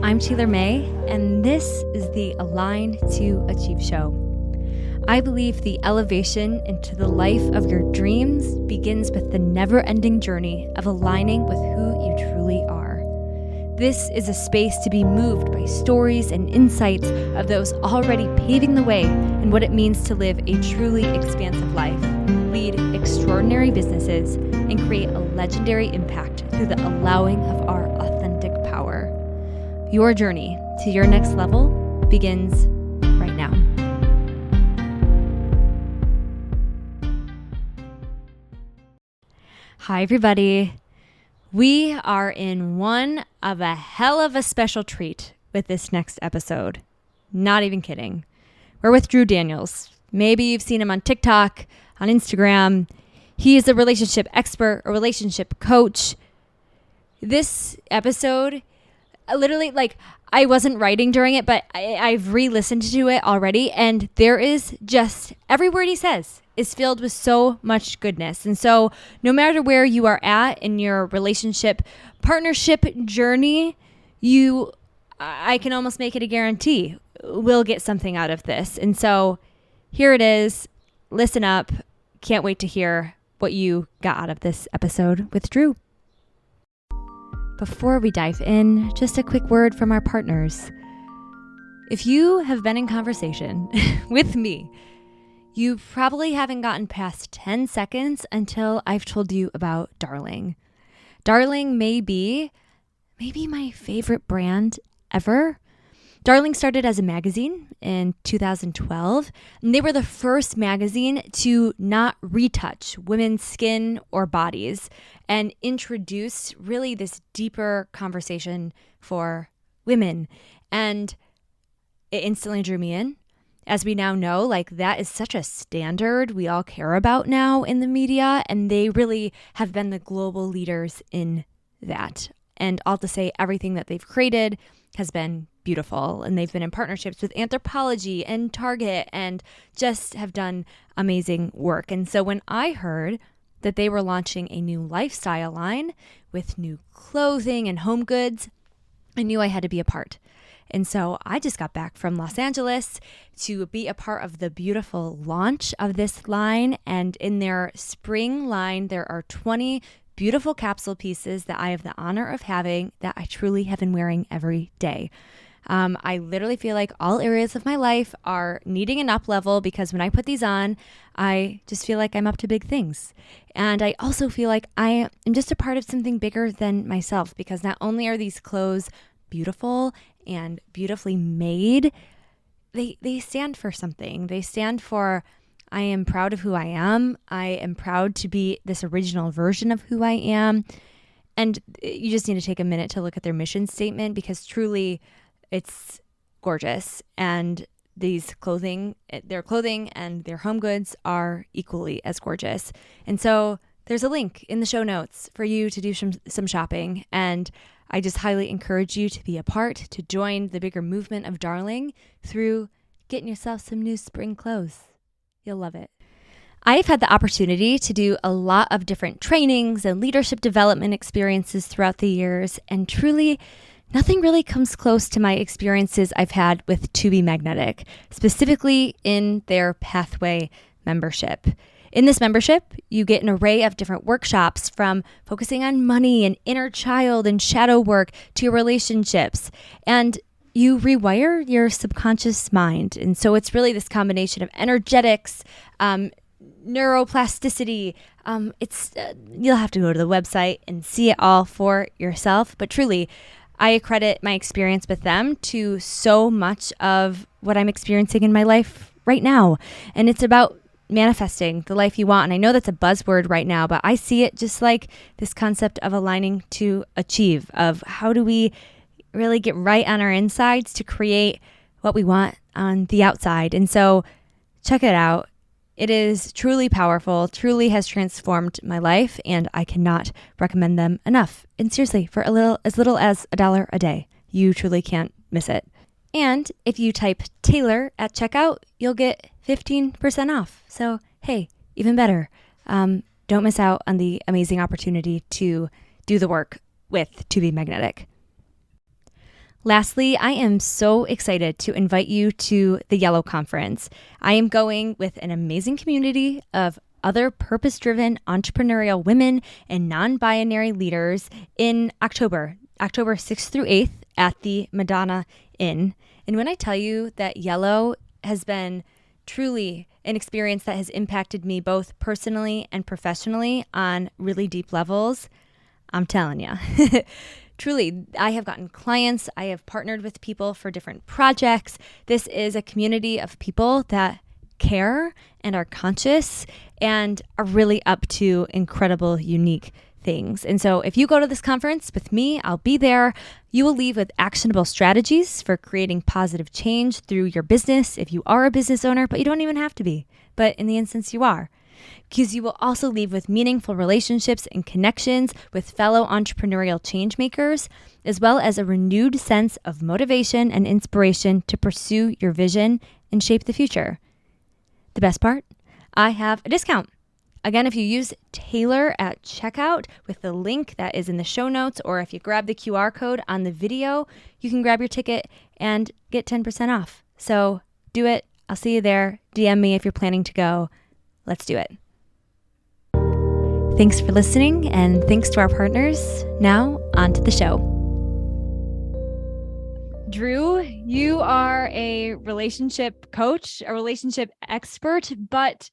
I'm Taylor May, and this is the Align to Achieve show. I believe the elevation into the life of your dreams begins with the never-ending journey of aligning with who you truly are. This is a space to be moved by stories and insights of those already paving the way in what it means to live a truly expansive life, lead extraordinary businesses, and create a legendary impact through the allowing of our authentic power. Your journey to your next level begins right now. Hi, everybody. We are in one of a hell of a special treat with this next episode. Not even kidding. We're with Drew Daniels. Maybe you've seen him on TikTok, on Instagram. He is a relationship expert, a relationship coach. This episode, literally, I wasn't writing during it, but I've re-listened to it already, and there is just, every word he says is filled with so much goodness. And so no matter where you are at in your relationship, partnership journey, I can almost make it a guarantee, will get something out of this. And so here it is. Listen up. Can't wait to hear what you got out of this episode with Drew. Before we dive in, just a quick word from our partners. If you have been in conversation with me, you probably haven't gotten past 10 seconds until I've told you about Darling. Darling may be my favorite brand ever. Darling started as a magazine in 2012, and they were the first magazine to not retouch women's skin or bodies and introduce really this deeper conversation for women. And it instantly drew me in. As we now know, that is such a standard we all care about now in the media, and they really have been the global leaders in that. And all to say, everything that they've created has been beautiful, and they've been in partnerships with Anthropology and Target and just have done amazing work. And so when I heard that they were launching a new lifestyle line with new clothing and home goods, I knew I had to be a part. And so I just got back from Los Angeles to be a part of the beautiful launch of this line. And in their spring line, there are 20 beautiful capsule pieces that I have the honor of having that I truly have been wearing every day. I literally feel like all areas of my life are needing an up level because when I put these on, I just feel like I'm up to big things. And I also feel like I am just a part of something bigger than myself, because not only are these clothes beautiful and beautifully made, they stand for something. They stand for, I am proud of who I am. I am proud to be this original version of who I am. And you just need to take a minute to look at their mission statement, because truly it's gorgeous. And their clothing and their home goods are equally as gorgeous. And so there's a link in the show notes for you to do some shopping. And I just highly encourage you to be a part, to join the bigger movement of Darling through getting yourself some new spring clothes. You'll love it. I've had the opportunity to do a lot of different trainings and leadership development experiences throughout the years, and truly nothing really comes close to my experiences I've had with To Be Magnetic, specifically in their Pathway membership. In this membership, you get an array of different workshops, from focusing on money and inner child and shadow work to your relationships. And you rewire your subconscious mind. And so it's really this combination of energetics, neuroplasticity. You'll have to go to the website and see it all for yourself. But truly, I accredit my experience with them to so much of what I'm experiencing in my life right now. And it's about manifesting the life you want. And I know that's a buzzword right now, but I see it just like this concept of aligning to achieve, of how do we really get right on our insides to create what we want on the outside. And so check it out. It is truly powerful, truly has transformed my life, and I cannot recommend them enough. And seriously, for as little as $1 a day, you truly can't miss it. And if you type Taylor at checkout, you'll get 15% off. So, hey, even better. Don't miss out on the amazing opportunity to do the work with To Be Magnetic. Lastly, I am so excited to invite you to the Yellow Conference. I am going with an amazing community of other purpose-driven entrepreneurial women and non-binary leaders in October 6th through 8th at the Madonna Inn. And when I tell you that Yellow has been truly an experience that has impacted me both personally and professionally on really deep levels, I'm telling you. Truly, I have gotten clients. I have partnered with people for different projects. This is a community of people that care and are conscious and are really up to incredible, unique things. And so if you go to this conference with me, I'll be there. You will leave with actionable strategies for creating positive change through your business if you are a business owner, but you don't even have to be. But in the instance you are, because you will also leave with meaningful relationships and connections with fellow entrepreneurial change makers, as well as a renewed sense of motivation and inspiration to pursue your vision and shape the future. The best part? I have a discount. Again, if you use Taylor at checkout with the link that is in the show notes, or if you grab the QR code on the video, you can grab your ticket and get 10% off. So do it. I'll see you there. DM me if you're planning to go. Let's do it. Thanks for listening, and thanks to our partners. Now, on to the show. Drew, you are a relationship coach, a relationship expert, but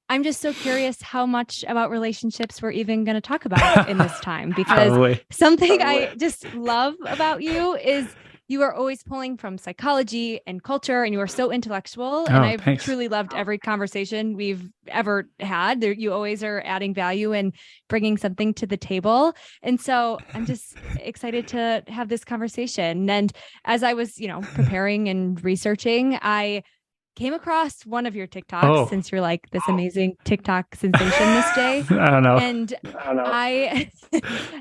I'm just so curious how much about relationships we're even going to talk about in this time, because something I just love about you is you are always pulling from psychology and culture, and you are so intellectual. And I've truly loved every conversation we've ever had. You always are adding value and bringing something to the table. And so I'm just excited to have this conversation. And as I was, preparing and researching, I came across one of your TikToks since you're like this amazing TikTok sensation this day. I don't know. And I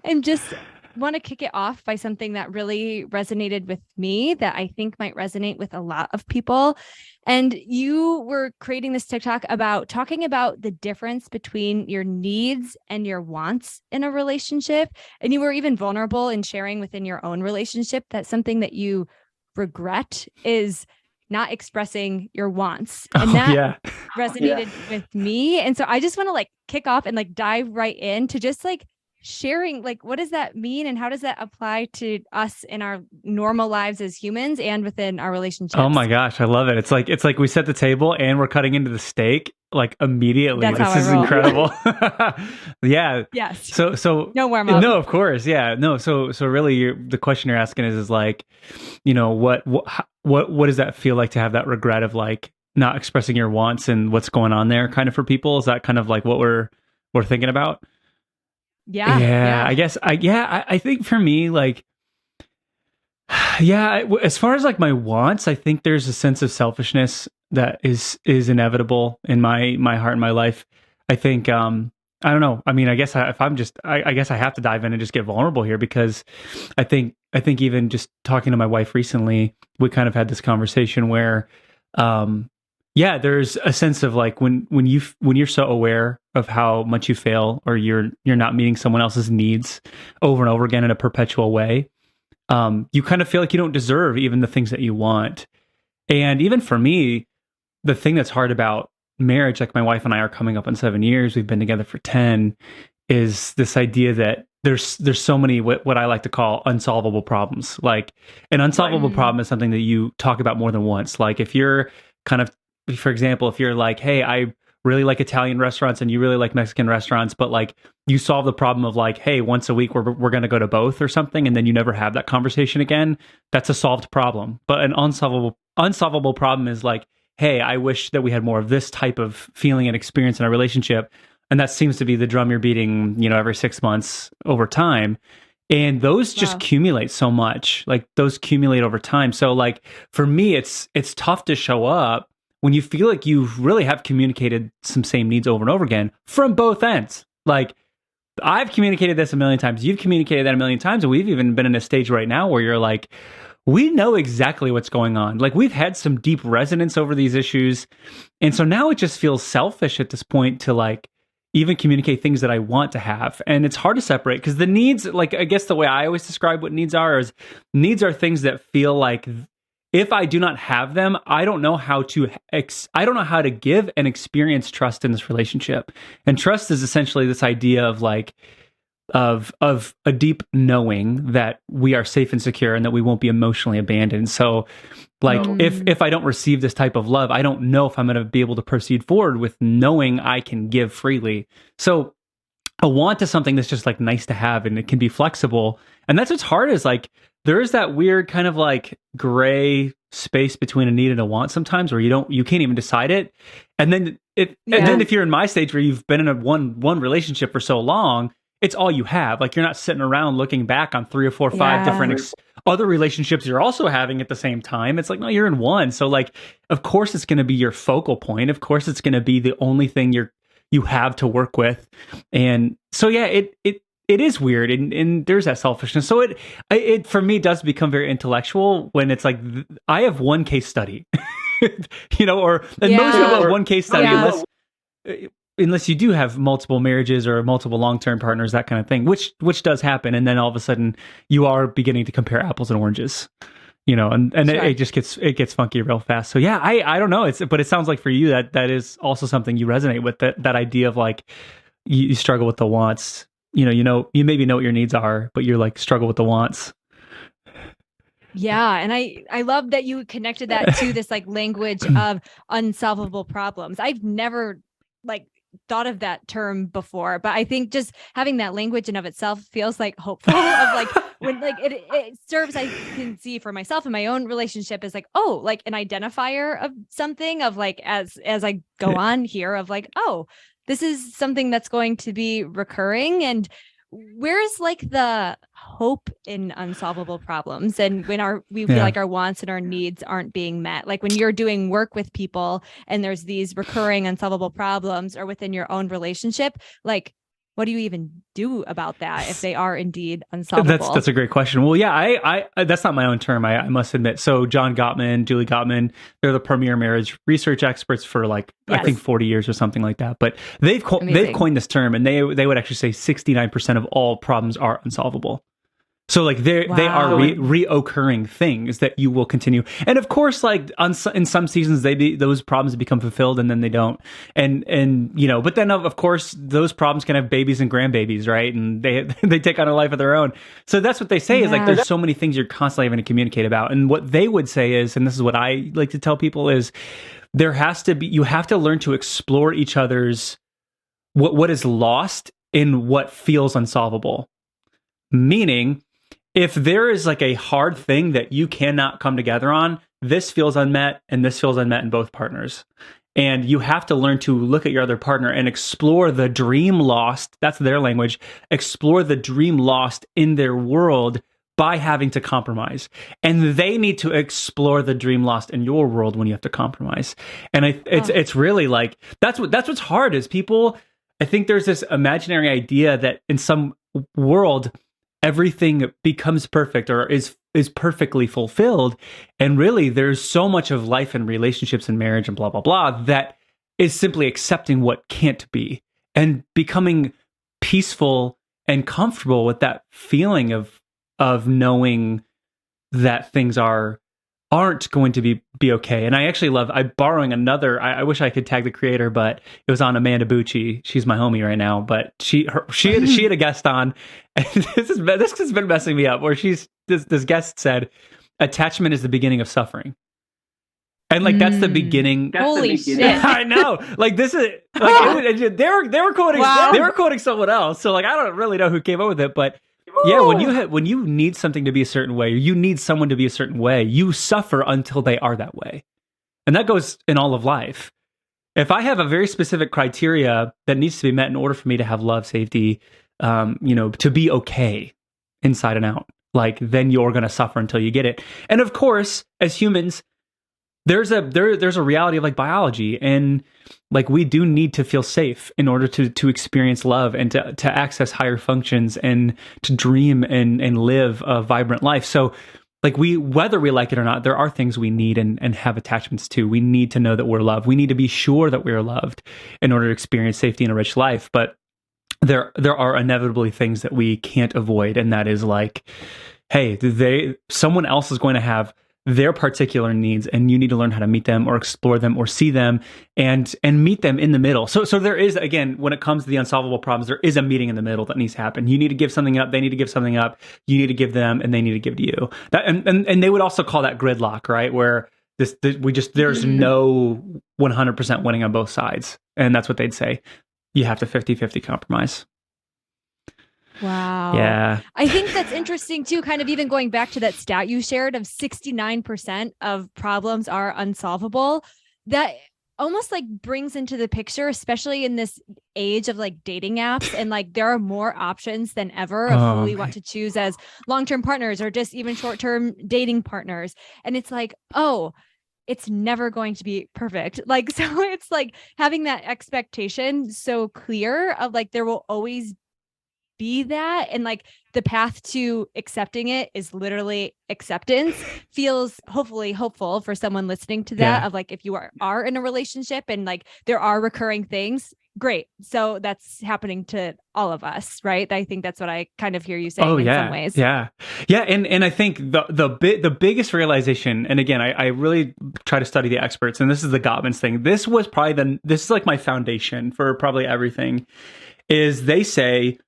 am just want to kick it off by something that really resonated with me that I think might resonate with a lot of people. And you were creating this TikTok about talking about the difference between your needs and your wants in a relationship. And you were even vulnerable in sharing within your own relationship that something that you regret is not expressing your wants. And that resonated with me. And so I just want to kick off and dive right into just sharing, what does that mean? And how does that apply to us in our normal lives as humans and within our relationships? Oh my gosh, I love it. It's like we set the table and we're cutting into the steak immediately. That's this is incredible. Yeah. Yes. So no warm up. No, of course. Yeah. No. So really the question you're asking is what does that feel like to have that regret of not expressing your wants and what's going on there kind of for people? Is that kind of what we're thinking about? Yeah. I guess I think for me, as far as my wants, I think there's a sense of selfishness that is inevitable in my heart and my life. I think, I don't know. I mean, I guess I guess I have to dive in and just get vulnerable here, because I think even just talking to my wife recently, we kind of had this conversation where, there's a sense of when you're so aware of how much you fail, or you're not meeting someone else's needs over and over again in a perpetual way, you kind of feel like you don't deserve even the things that you want. And even for me, the thing that's hard about marriage, my wife and I are coming up on 7 years, we've been together for 10, is this idea that there's so many what I like to call unsolvable problems. An unsolvable problem is something that you talk about more than once. If you're for example, if you're hey, I really like Italian restaurants and you really like Mexican restaurants, but you solve the problem of hey, once a week we're going to go to both or something, and then you never have that conversation again. That's a solved problem. But an unsolvable problem is hey, I wish that we had more of this type of feeling and experience in our relationship. And that seems to be the drum you're beating, every 6 months over time. And those just accumulate so much. Those accumulate over time. So for me, it's tough to show up when you feel like you really have communicated some same needs over and over again from both ends. I've communicated this a million times. You've communicated that a million times. And we've even been in a stage right now where you're we know exactly what's going on. We've had some deep resonance over these issues. And so now it just feels selfish at this point to even communicate things that I want to have. And it's hard to separate because the needs, like, I guess the way I always describe what needs are is needs are things that feel like if I do not have them, I don't know how to I don't know how to give and experience trust in this relationship. And trust is essentially this idea of like of a deep knowing that we are safe and secure and that we won't be emotionally abandoned. So like if I don't receive this type of love, I don't know if I'm going to be able to proceed forward with knowing I can give freely. So a want is something that's just like nice to have and it can be flexible. And that's what's hard is like there is that weird kind of like gray space between a need and a want sometimes where you can't even decide it. And then and then if you're in my stage where you've been in a one relationship for so long, it's all you have. Like you're not sitting around looking back on 3 or 4 or 5 different other relationships you're also having at the same time. It's like, no, you're in one. So like, of course it's going to be your focal point. Of course it's going to be the only thing you have to work with. And so, yeah, it is weird. And there's that selfishness. So it for me does become very intellectual when it's like, I have one case study, you know, or and most people have one case study unless you do have multiple marriages or multiple long-term partners, that kind of thing, which does happen. And then all of a sudden you are beginning to compare apples and oranges, you know, and it just gets funky real fast. So yeah, I don't know. But it sounds like for you that is also something you resonate with, that idea of like, you struggle with the wants, you maybe know what your needs are, but you're like struggle with the wants. Yeah. And I love that you connected that to this like language of unsolvable problems. I've never like thought of that term before, but I think just having that language in of itself feels like hopeful of like when like it serves, I can see for myself in my own relationship is like, oh, like an identifier of something of like, as I go on here of like, oh, this is something that's going to be recurring. And where's like the hope in unsolvable problems and when we feel like our wants and our needs aren't being met, like when you're doing work with people and there's these recurring unsolvable problems or within your own relationship, like what do you even do about that if they are indeed unsolvable? That's a great question. Well, yeah, I that's not my own term, I must admit. So John Gottman, Julie Gottman, they're the premier marriage research experts for like I think 40 years or something like that. But they've coined this term, and they would actually say 69% of all problems are unsolvable. So like they are reoccurring things that you will continue, and of course, like in some seasons those problems become fulfilled and then they don't, and but then of course those problems can have babies and grandbabies, right? And they take on a life of their own. So that's what they say is like there's so many things you're constantly having to communicate about, and what they would say is, and this is what I like to tell people is, you have to learn to explore each other's what is lost in what feels unsolvable, meaning, if there is like a hard thing that you cannot come together on, this feels unmet and this feels unmet in both partners. And you have to learn to look at your other partner and explore the dream lost, that's their language, explore the dream lost in their world by having to compromise. And they need to explore the dream lost in your world when you have to compromise. And it's really like, that's what's hard is people, I think there's this imaginary idea that in some world, everything becomes perfect or is perfectly fulfilled. And really, there's so much of life and relationships and marriage and blah, blah, blah, that is simply accepting what can't be and becoming peaceful and comfortable with that feeling of knowing that things aren't going to be okay. And I actually I'm borrowing another, I wish I could tag the creator, but it was on Amanda Bucci. She's my homie right now, but she had a guest on, and this has been messing me up, where this guest said, attachment is the beginning of suffering. And like, that's the beginning. Holy shit. I know. Like this is like, they were quoting someone else. So like, I don't really know who came up with it, but yeah, when you need something to be a certain way, or you need someone to be a certain way, you suffer until they are that way. And that goes in all of life. If I have a very specific criteria that needs to be met in order for me to have love, safety, to be okay inside and out, like then you're going to suffer until you get it. And of course, as humans, there's a reality of like biology, and like we do need to feel safe in order to experience love and to access higher functions and to dream and live a vibrant life. So like whether we like it or not, there are things we need and have attachments to. We need to know that we're loved. We need to be sure that we're loved in order to experience safety in a rich life. But there are inevitably things that we can't avoid, and that is like, hey, someone else is going to have their particular needs, and you need to learn how to meet them or explore them or see them and meet them in the middle. So there is, again, when it comes to the unsolvable problems, there is a meeting in the middle that needs to happen. You need to give something up, they need to give something up, you need to give them, and they need to give to you. That and they would also call that gridlock, right? Where there's no 100% winning on both sides, and that's what they'd say. You have to 50-50 compromise. Wow. Yeah. I think that's interesting too, kind of even going back to that stat you shared of 69% of problems are unsolvable. That almost like brings into the picture, especially in this age of like dating apps, and like there are more options than ever of who we want to choose as long-term partners or just even short-term dating partners. And it's like, oh, it's never going to be perfect. Like, so it's like having that expectation so clear of like, there will always be that. And like the path to accepting it is literally acceptance. Feels hopefully hopeful for someone listening to that, of like, if you are in a relationship and like there are recurring things, great. So that's happening to all of us, right? I think that's what I kind of hear you saying in some ways. Yeah. And I think the biggest realization, and again, I really try to study the experts, and this is the Gottman's thing. This was probably this is like my foundation for probably everything, is they say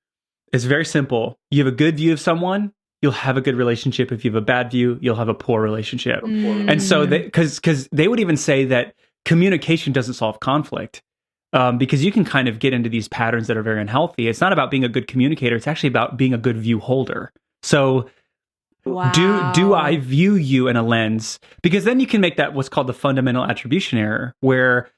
it's very simple. You have a good view of someone, you'll have a good relationship. If you have a bad view, you'll have a poor relationship. And so because they would even say that communication doesn't solve conflict. Because you can kind of get into these patterns that are very unhealthy. It's not about being a good communicator. It's actually about being a good view holder. So do I view you in a lens? Because then you can make that what's called the fundamental attribution error, where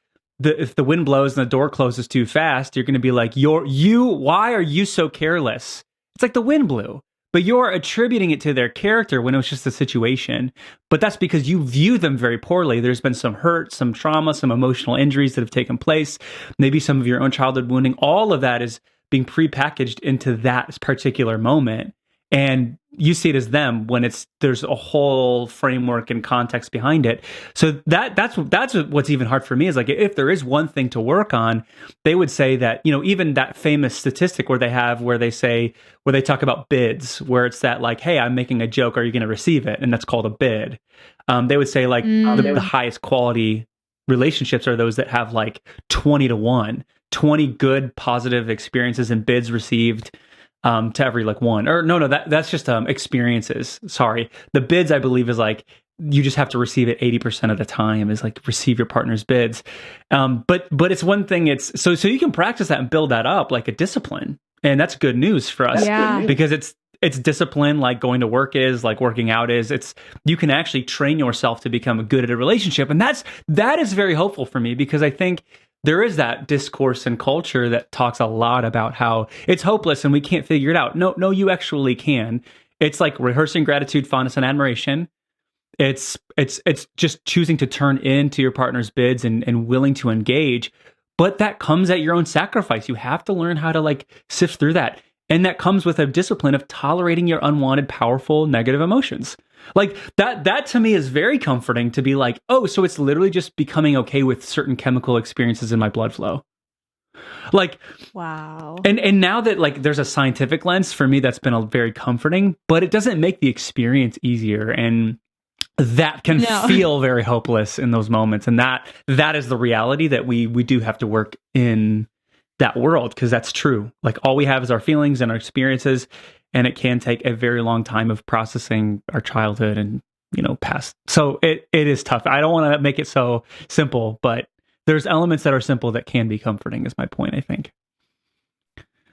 if the wind blows and the door closes too fast, you're going to be like, why are you so careless? It's like the wind blew, but you're attributing it to their character when it was just a situation. But that's because you view them very poorly. There's been some hurt, some trauma, some emotional injuries that have taken place, maybe some of your own childhood wounding. All of that is being prepackaged into that particular moment. And you see it as them when there's a whole framework and context behind it. So that's what's even hard for me, is like, if there is one thing to work on, they would say that, even that famous statistic where they talk about bids, where it's that like, hey, I'm making a joke, are you going to receive it? And that's called a bid. They would say like the highest quality relationships are those that have like 20-1, 20 good positive experiences and bids received to every like one. Or no, that's just experiences. Sorry. The bids, I believe, is like you just have to receive it 80% of the time, is like receive your partner's bids. But it's one thing, it's so you can practice that and build that up like a discipline. And that's good news for us, because it's discipline, like going to work is, like working out is. You can actually train yourself to become good at a relationship. And that is very hopeful for me, because I think there is that discourse and culture that talks a lot about how it's hopeless and we can't figure it out. No, you actually can. It's like rehearsing gratitude, fondness, and admiration. It's just choosing to turn into your partner's bids and willing to engage. But that comes at your own sacrifice. You have to learn how to like sift through that. And that comes with a discipline of tolerating your unwanted, powerful, negative emotions. Like that to me is very comforting, to be like, oh, so it's literally just becoming okay with certain chemical experiences in my blood flow. Like, wow. And now that like there's a scientific lens for me, that's been very comforting, but it doesn't make the experience easier. And that can feel very hopeless in those moments. And that is the reality that we do have to work in that world, because that's true. Like all we have is our feelings and our experiences. And it can take a very long time of processing our childhood and, past. So it is tough. I don't want to make it so simple, but there's elements that are simple that can be comforting, is my point, I think.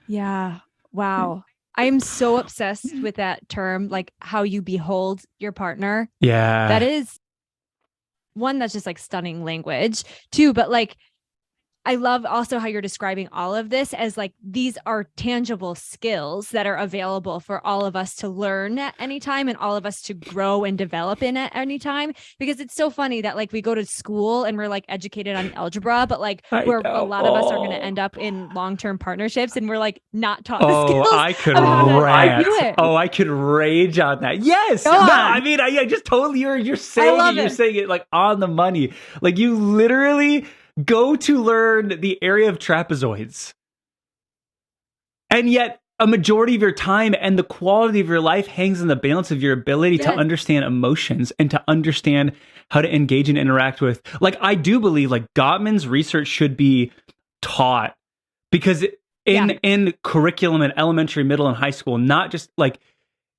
Yeah. Wow. I'm so obsessed with that term, like how you behold your partner. Yeah. That is one, that's just like stunning language too. But like, I love also how you're describing all of this as like these are tangible skills that are available for all of us to learn at any time and all of us to grow and develop in at any time. Because it's so funny that like we go to school and we're like educated on algebra, but like I where a know. lot of us are going to end up in long-term partnerships and we're like not taught the Oh, skills I could of how to rant. do it. Oh, I could rage on that. Yes. Go No, on. I mean, I just totally you're I saying it. love You're it. saying it like on the money. Like you literally go to learn the area of trapezoids. And yet a majority of your time and the quality of your life hangs in the balance of your ability to Yes. understand emotions and to understand how to engage and interact with. Like I do believe like Gottman's research should be taught because in curriculum in elementary, middle, and high school, not just like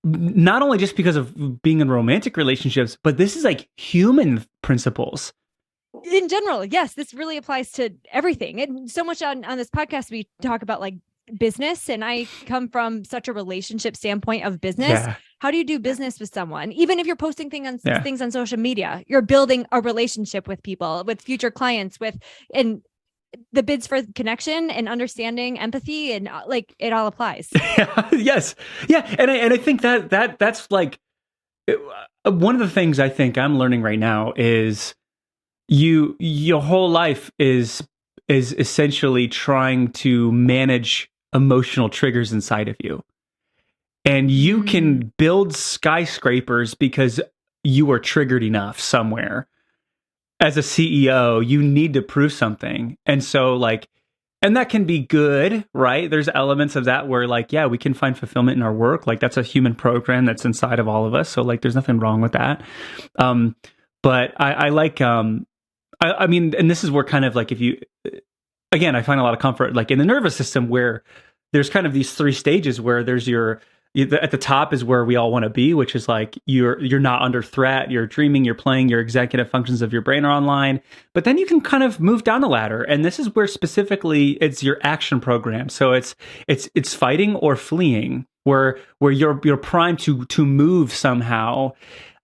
not only just because of being in romantic relationships, but this is like human principles. In general, yes, this really applies to everything. And so much on this podcast, we talk about like business, and I come from such a relationship standpoint of business. Yeah. How do you do business with someone? Even if you're posting Yeah. things on social media, you're building a relationship with people, with future clients, and the bids for connection and understanding, empathy, and like it all applies. Yes. Yeah. And I think that's like one of the things I think I'm learning right now is your whole life is essentially trying to manage emotional triggers inside of you. And you can build skyscrapers because you were triggered enough somewhere. As a CEO, you need to prove something. And so like and that can be good, right? There's elements of that where like, yeah, we can find fulfillment in our work. Like that's a human program that's inside of all of us. So like there's nothing wrong with that. But I like I mean, and this is where kind of like if you again, I find a lot of comfort like in the nervous system where there's kind of these three stages where there's at the top is where we all want to be, which is like you're not under threat, you're dreaming, you're playing, your executive functions of your brain are online. But then you can kind of move down the ladder, and this is where specifically it's your action program. So it's fighting or fleeing, where you're primed to move somehow.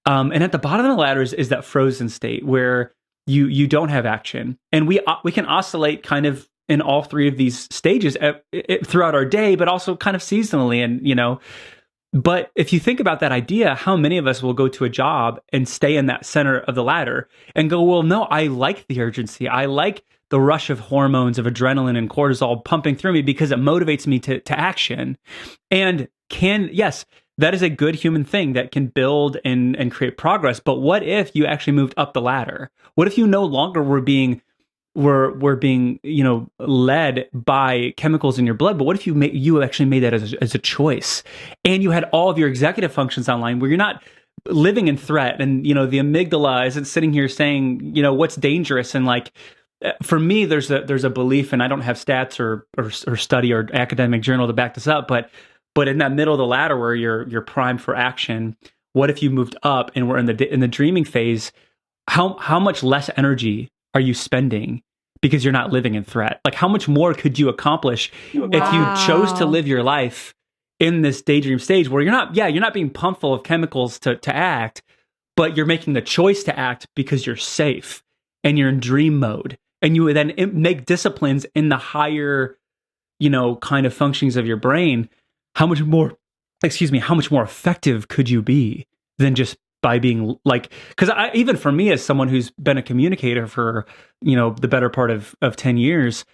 And at the bottom of the ladder is that frozen state where you don't have action, and we can oscillate kind of in all three of these stages throughout our day, but also kind of seasonally. And, but if you think about that idea, how many of us will go to a job and stay in that center of the ladder and go, well, no, I like the urgency. I like the rush of hormones of adrenaline and cortisol pumping through me because it motivates me to action. And yes, that is a good human thing that can build and create progress. But what if you actually moved up the ladder? What if you no longer were being led by chemicals in your blood? But what if you actually made that as a choice, and you had all of your executive functions online where you're not living in threat, and the amygdala isn't sitting here saying what's dangerous. And like for me, there's a belief, and I don't have stats or study or academic journal to back this up, but in that middle of the ladder where you're primed for action, what if you moved up and we're in the dreaming phase? How much less energy are you spending because you're not living in threat? Like how much more could you accomplish if you chose to live your life in this daydream stage where you're not being pumped full of chemicals to act, but you're making the choice to act because you're safe and you're in dream mode, and you then make disciplines in the higher kind of functions of your brain. How much more effective could you be than just by being like, because even for me as someone who's been a communicator for the better part of 10 years,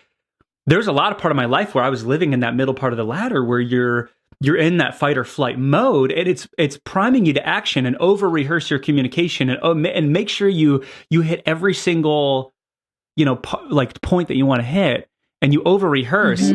there's a lot of part of my life where I was living in that middle part of the ladder where you're in that fight or flight mode, and it's priming you to action and over rehearse your communication and make sure you hit every single point that you want to hit, and you over rehearse.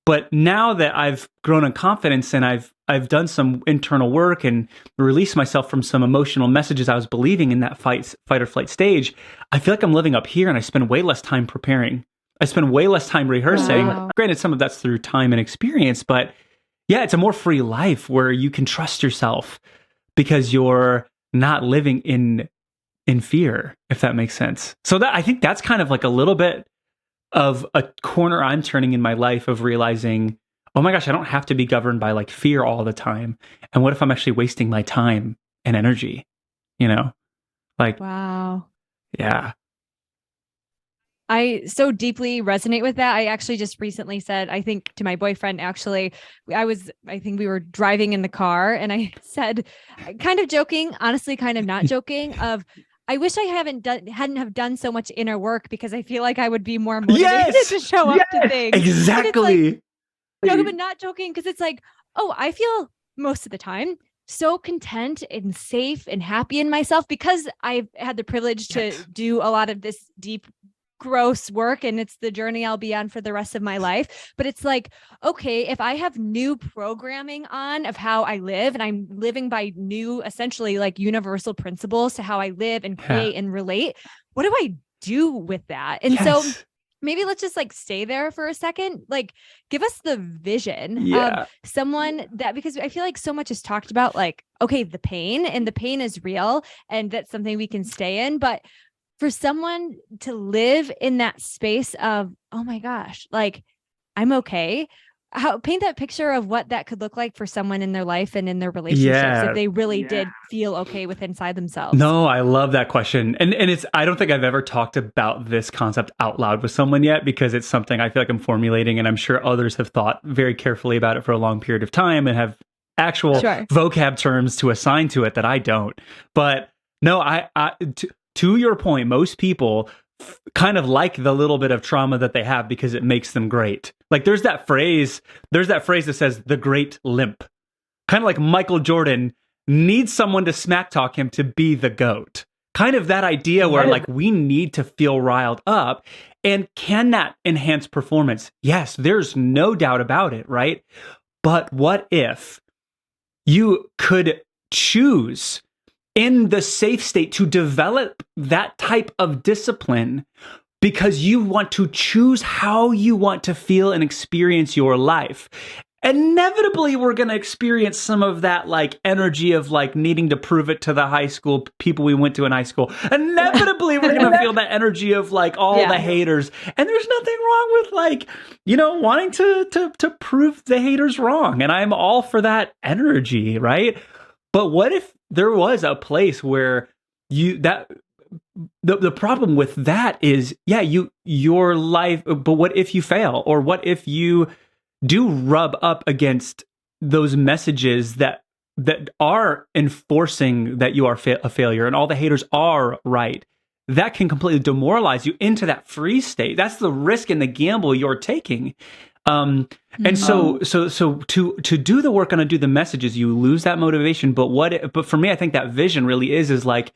But now that I've grown in confidence and I've done some internal work and released myself from some emotional messages I was believing in that fight or flight stage, I feel like I'm living up here, and I spend way less time preparing. I spend way less time rehearsing. Wow. Granted, some of that's through time and experience, but yeah, it's a more free life where you can trust yourself because you're not living in fear, if that makes sense. So that I think that's kind of like a little bit of a corner I'm turning in my life of realizing, oh my gosh, I don't have to be governed by like fear all the time. And what if I'm actually wasting my time and energy? Like, wow. Yeah. I so deeply resonate with that. I actually just recently said, I think to my boyfriend, actually, I think we were driving in the car and I said, kind of joking, honestly, kind of not joking, of, I wish I hadn't have done so much inner work because I feel like I would be more motivated Yes. to show up to things. And it's like, Exactly. joking, but not joking, because it's like, oh, I feel most of the time so content and safe and happy in myself because I've had the privilege to Yes. do a lot of this deep gross work, and it's the journey I'll be on for the rest of my life. But it's like, okay, if I have new programming on of how I live and I'm living by new, essentially like universal principles to how I live and Yeah. create and relate, what do I do with that? And so Yes. maybe let's just like stay there for a second. Like, give us the vision of Yeah. someone that, because I feel like so much is talked about, like, okay, the pain, and the pain is real and that's something we can stay in. But for someone to live in that space of, oh my gosh, like, I'm okay. How, paint that picture of what that could look like for someone in their life and in their relationships if Yeah. they really did feel okay with inside themselves. No, I love that question. And it's I don't think I've ever talked about this concept out loud with someone yet because it's something I feel like I'm formulating and I'm sure others have thought very carefully about it for a long period of time and have actual Sure. vocab terms to assign to it that I don't. But no, to your point, most people kind of like the little bit of trauma that they have because it makes them great. Like there's that phrase that says the great limp. Kind of like Michael Jordan needs someone to smack talk him to be the GOAT. Kind of that idea where like we need to feel riled up. And can that enhance performance? Yes, there's no doubt about it, right? But what if you could choose in the safe state to develop that type of discipline because you want to choose how you want to feel and experience your life? Inevitably we're going to experience some of that like energy of like needing to prove it to the high school people we went to in high school. Inevitably we're going to feel that energy of like all the haters, and there's nothing wrong with like, you know, wanting to prove the haters wrong, and I'm all for that energy, right? But what if there was a place where you that the problem with that is, yeah, your life, but what if you fail, or what if you do rub up against those messages that are enforcing that you are a failure and all the haters are right? That can completely demoralize you into that free state. That's the risk and the gamble you're taking. And so to do the work and undo the messages, you lose that motivation. But for me, I think that vision really is like,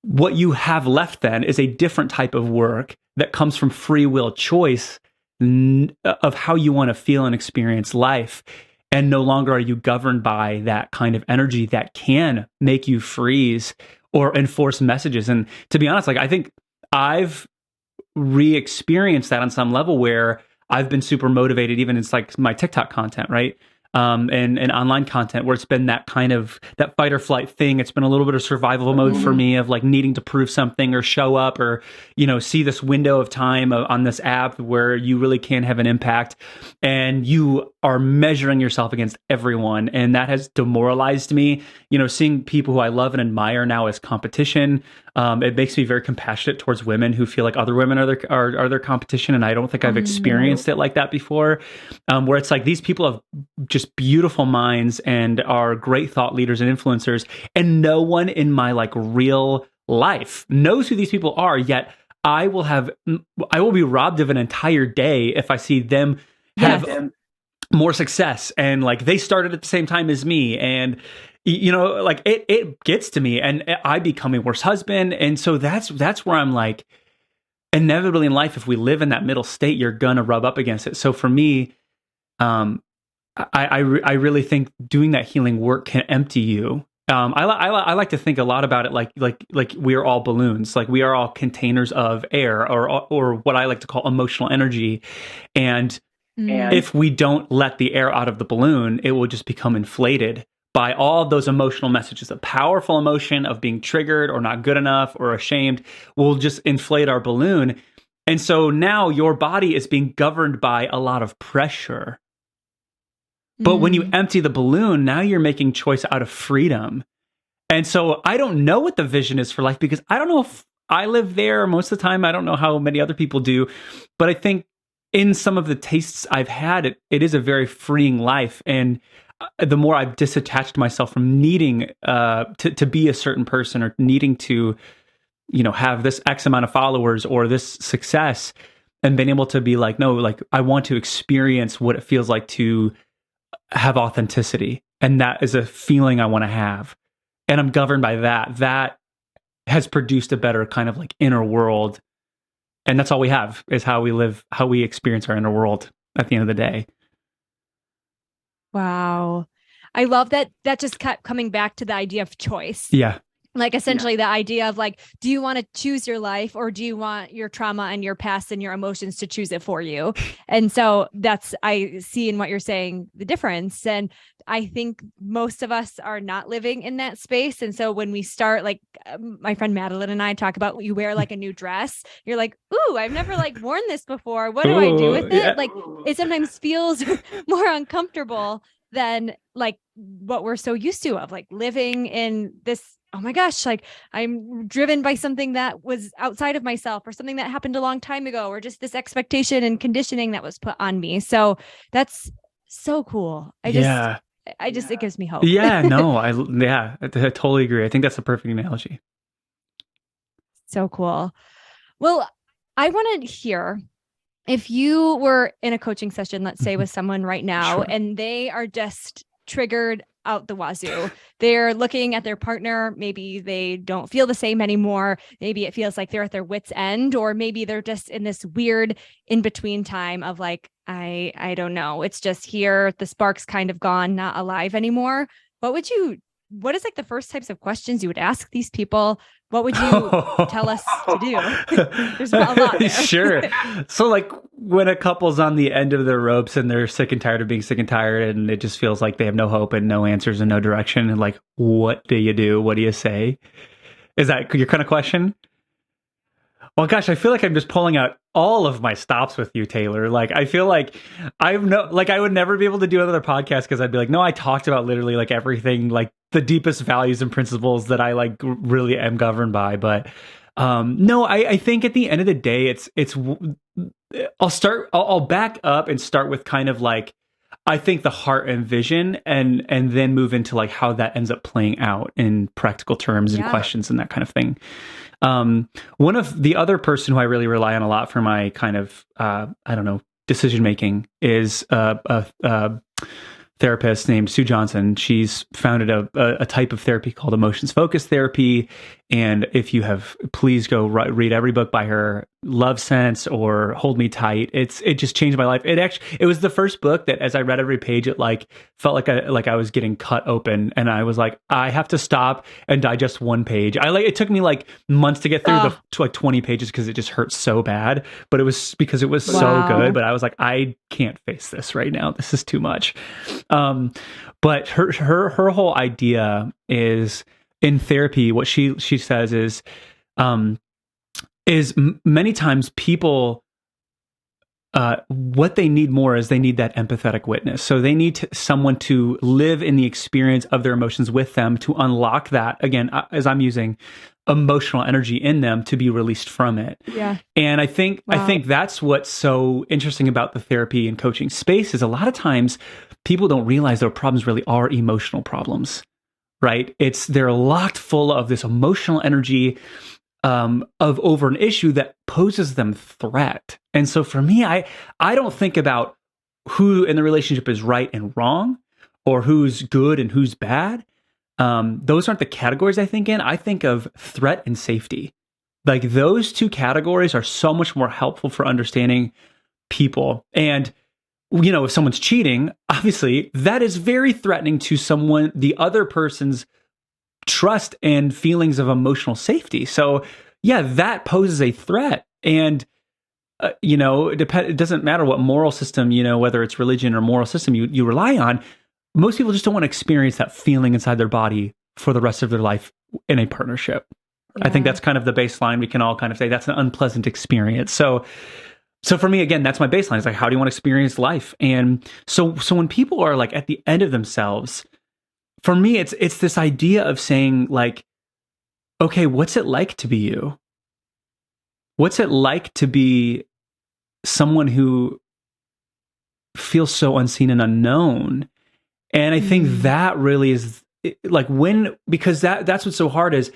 what you have left then is a different type of work that comes from free will choice of how you want to feel and experience life. And no longer are you governed by that kind of energy that can make you freeze or enforce messages. And to be honest, like, I think I've re-experienced that on some level where I've been super motivated, even it's like my TikTok content, right? And online content where it's been that kind of that fight or flight thing. It's been a little bit of survival mode for me of like needing to prove something or show up or, you know, see this window of time on this app where you really can have an impact, and you are measuring yourself against everyone. And that has demoralized me, you know, seeing people who I love and admire now as competition. It makes me very compassionate towards women who feel like other women are their competition. And I don't think I've experienced it like that before, where it's like these people have just beautiful minds and are great thought leaders and influencers, and no one in my like real life knows who these people are, yet I will be robbed of an entire day if I see them have more success, and like they started at the same time as me, and you know, like it gets to me, and I become a worse husband. And so that's where I'm like, inevitably in life, if we live in that middle state, you're gonna rub up against it. So for me, I really think doing that healing work can empty you. I like to think a lot about it like we are all balloons, like we are all containers of air, or what I like to call emotional energy, and if we don't let the air out of the balloon, it will just become inflated by all of those emotional messages. A powerful emotion of being triggered or not good enough or ashamed will just inflate our balloon. And so now your body is being governed by a lot of pressure. But when you empty the balloon, now you're making choice out of freedom. And so I don't know what the vision is for life, because I don't know if I live there most of the time. I don't know how many other people do, but I think in some of the tastes I've had, it is a very freeing life. And the more I've disattached myself from needing to be a certain person or needing to, have this X amount of followers or this success, and been able to be like, no, like I want to experience what it feels like to have authenticity. And that is a feeling I want to have. And I'm governed by that. That has produced a better kind of like inner world. And that's all we have is how we live, how we experience our inner world at the end of the day. Wow. I love that just kept coming back to the idea of choice. Yeah. Like essentially the idea of like, do you want to choose your life or do you want your trauma and your past and your emotions to choose it for you? And so I see in what you're saying, the difference. And I think most of us are not living in that space. And so when we start, like my friend Madeline and I talk about, you wear like a new dress, you're like, ooh, I've never like worn this before. What do I do with it? Yeah. Like it sometimes feels more uncomfortable than like what we're so used to of like living in this, oh my gosh, like I'm driven by something that was outside of myself or something that happened a long time ago, or just this expectation and conditioning that was put on me. So that's so cool. It gives me hope. Yeah, no, I totally agree. I think that's a perfect analogy. So cool. Well, I want to hear if you were in a coaching session, let's say with someone right now, Sure. and they are just triggered out the wazoo. They're looking at their partner. Maybe they don't feel the same anymore. Maybe it feels like they're at their wit's end, or maybe they're just in this weird in between time of like, I don't know. It's just here. The spark's kind of gone, not alive anymore. What is like the first types of questions you would ask these people? What would you tell us to do? There's a lot there. Sure. So like when a couple's on the end of their ropes and they're sick and tired of being sick and tired and it just feels like they have no hope and no answers and no direction, and like, what do you do? What do you say? Is that your kind of question? Well, gosh, I feel like I'm just pulling out all of my stops with you, Taylor. Like, I feel like I would never be able to do another podcast because I'd be like, no, I talked about literally like everything, like the deepest values and principles that I like really am governed by. But no, I think at the end of the day, I'll back up and start with kind of like, I think the heart and vision and then move into like how that ends up playing out in practical terms and questions and that kind of thing. One of the other person who I really rely on a lot for my kind of, I don't know, decision making is a therapist named Sue Johnson. She's founded a type of therapy called emotions focused therapy. And if you have, please go read every book by her, Love Sense or Hold Me Tight. It just changed my life. It was the first book that as I read every page, it like felt like I was getting cut open, and I was like, I have to stop and digest one page. It took me like months to get through to like 20 pages because it just hurt so bad, but it was because it was so good. But I was like, I can't face this right now. This is too much. But her whole idea is in therapy. What she says is many times people, what they need more is they need that empathetic witness. So they need someone to live in the experience of their emotions with them to unlock that, again, as I'm using emotional energy in them to be released from it. Yeah. And I think that's what's so interesting about the therapy and coaching space is a lot of times people don't realize their problems really are emotional problems, right? They're locked full of this emotional energy of over an issue that poses them threat. And so for me, I don't think about who in the relationship is right and wrong or who's good and who's bad. Those aren't the categories I think in. I think of threat and safety. Like those two categories are so much more helpful for understanding people. And if someone's cheating, obviously that is very threatening to the other person's trust and feelings of emotional safety. So yeah, that poses a threat. And, it doesn't matter what moral system, whether it's religion or moral system you rely on. Most people just don't want to experience that feeling inside their body for the rest of their life in a partnership. Yeah. I think that's kind of the baseline. We can all kind of say that's an unpleasant experience. So for me, again, that's my baseline. It's like, how do you want to experience life? And so when people are like at the end of themselves, for me, it's this idea of saying like, okay, what's it like to be you? what's it like to be someone who feels so unseen and unknown? And I think that really is like because that's what's so hard is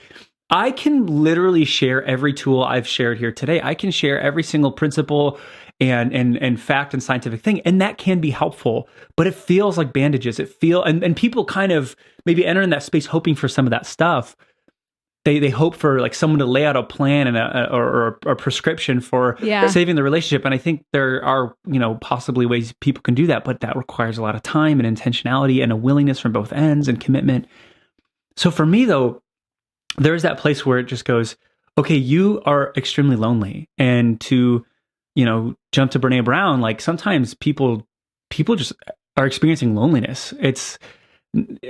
I can literally share every tool I've shared here today. I can share every single principle and fact and scientific thing, and that can be helpful. But it feels like bandages. And people kind of maybe enter in that space hoping for some of that stuff. They hope for like someone to lay out a plan and or a prescription for saving the relationship. And I think there are possibly ways people can do that, but that requires a lot of time and intentionality and a willingness from both ends and commitment. So for me though, there's that place where it just goes, okay, you are extremely lonely. And to, jump to Brene Brown, like sometimes people just are experiencing loneliness. It's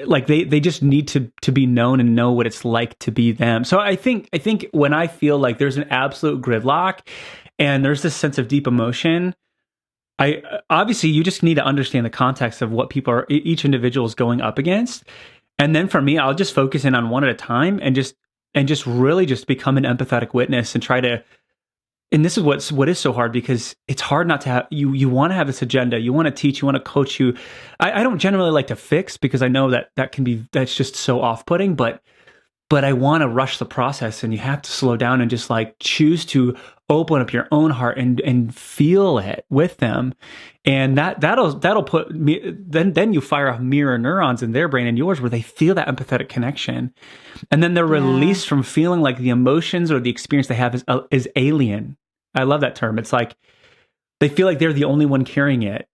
like they just need to be known and know what it's like to be them. So I think when I feel like there's an absolute gridlock and there's this sense of deep emotion, I obviously you just need to understand the context of what each individual is going up against. And then for me, I'll just focus in on one at a time and just really just become an empathetic witness and try to. And this is what is so hard because it's hard not to have you want to have this agenda. You want to teach, you want to coach you. I don't generally like to fix because I know that's just so off-putting, but I want to rush the process, and you have to slow down and just like choose to open up your own heart and feel it with them. And that'll put me, then you fire off mirror neurons in their brain and yours where they feel that empathetic connection. And then they're released from feeling like the emotions or the experience they have is alien. I love that term. It's like they feel like they're the only one carrying it.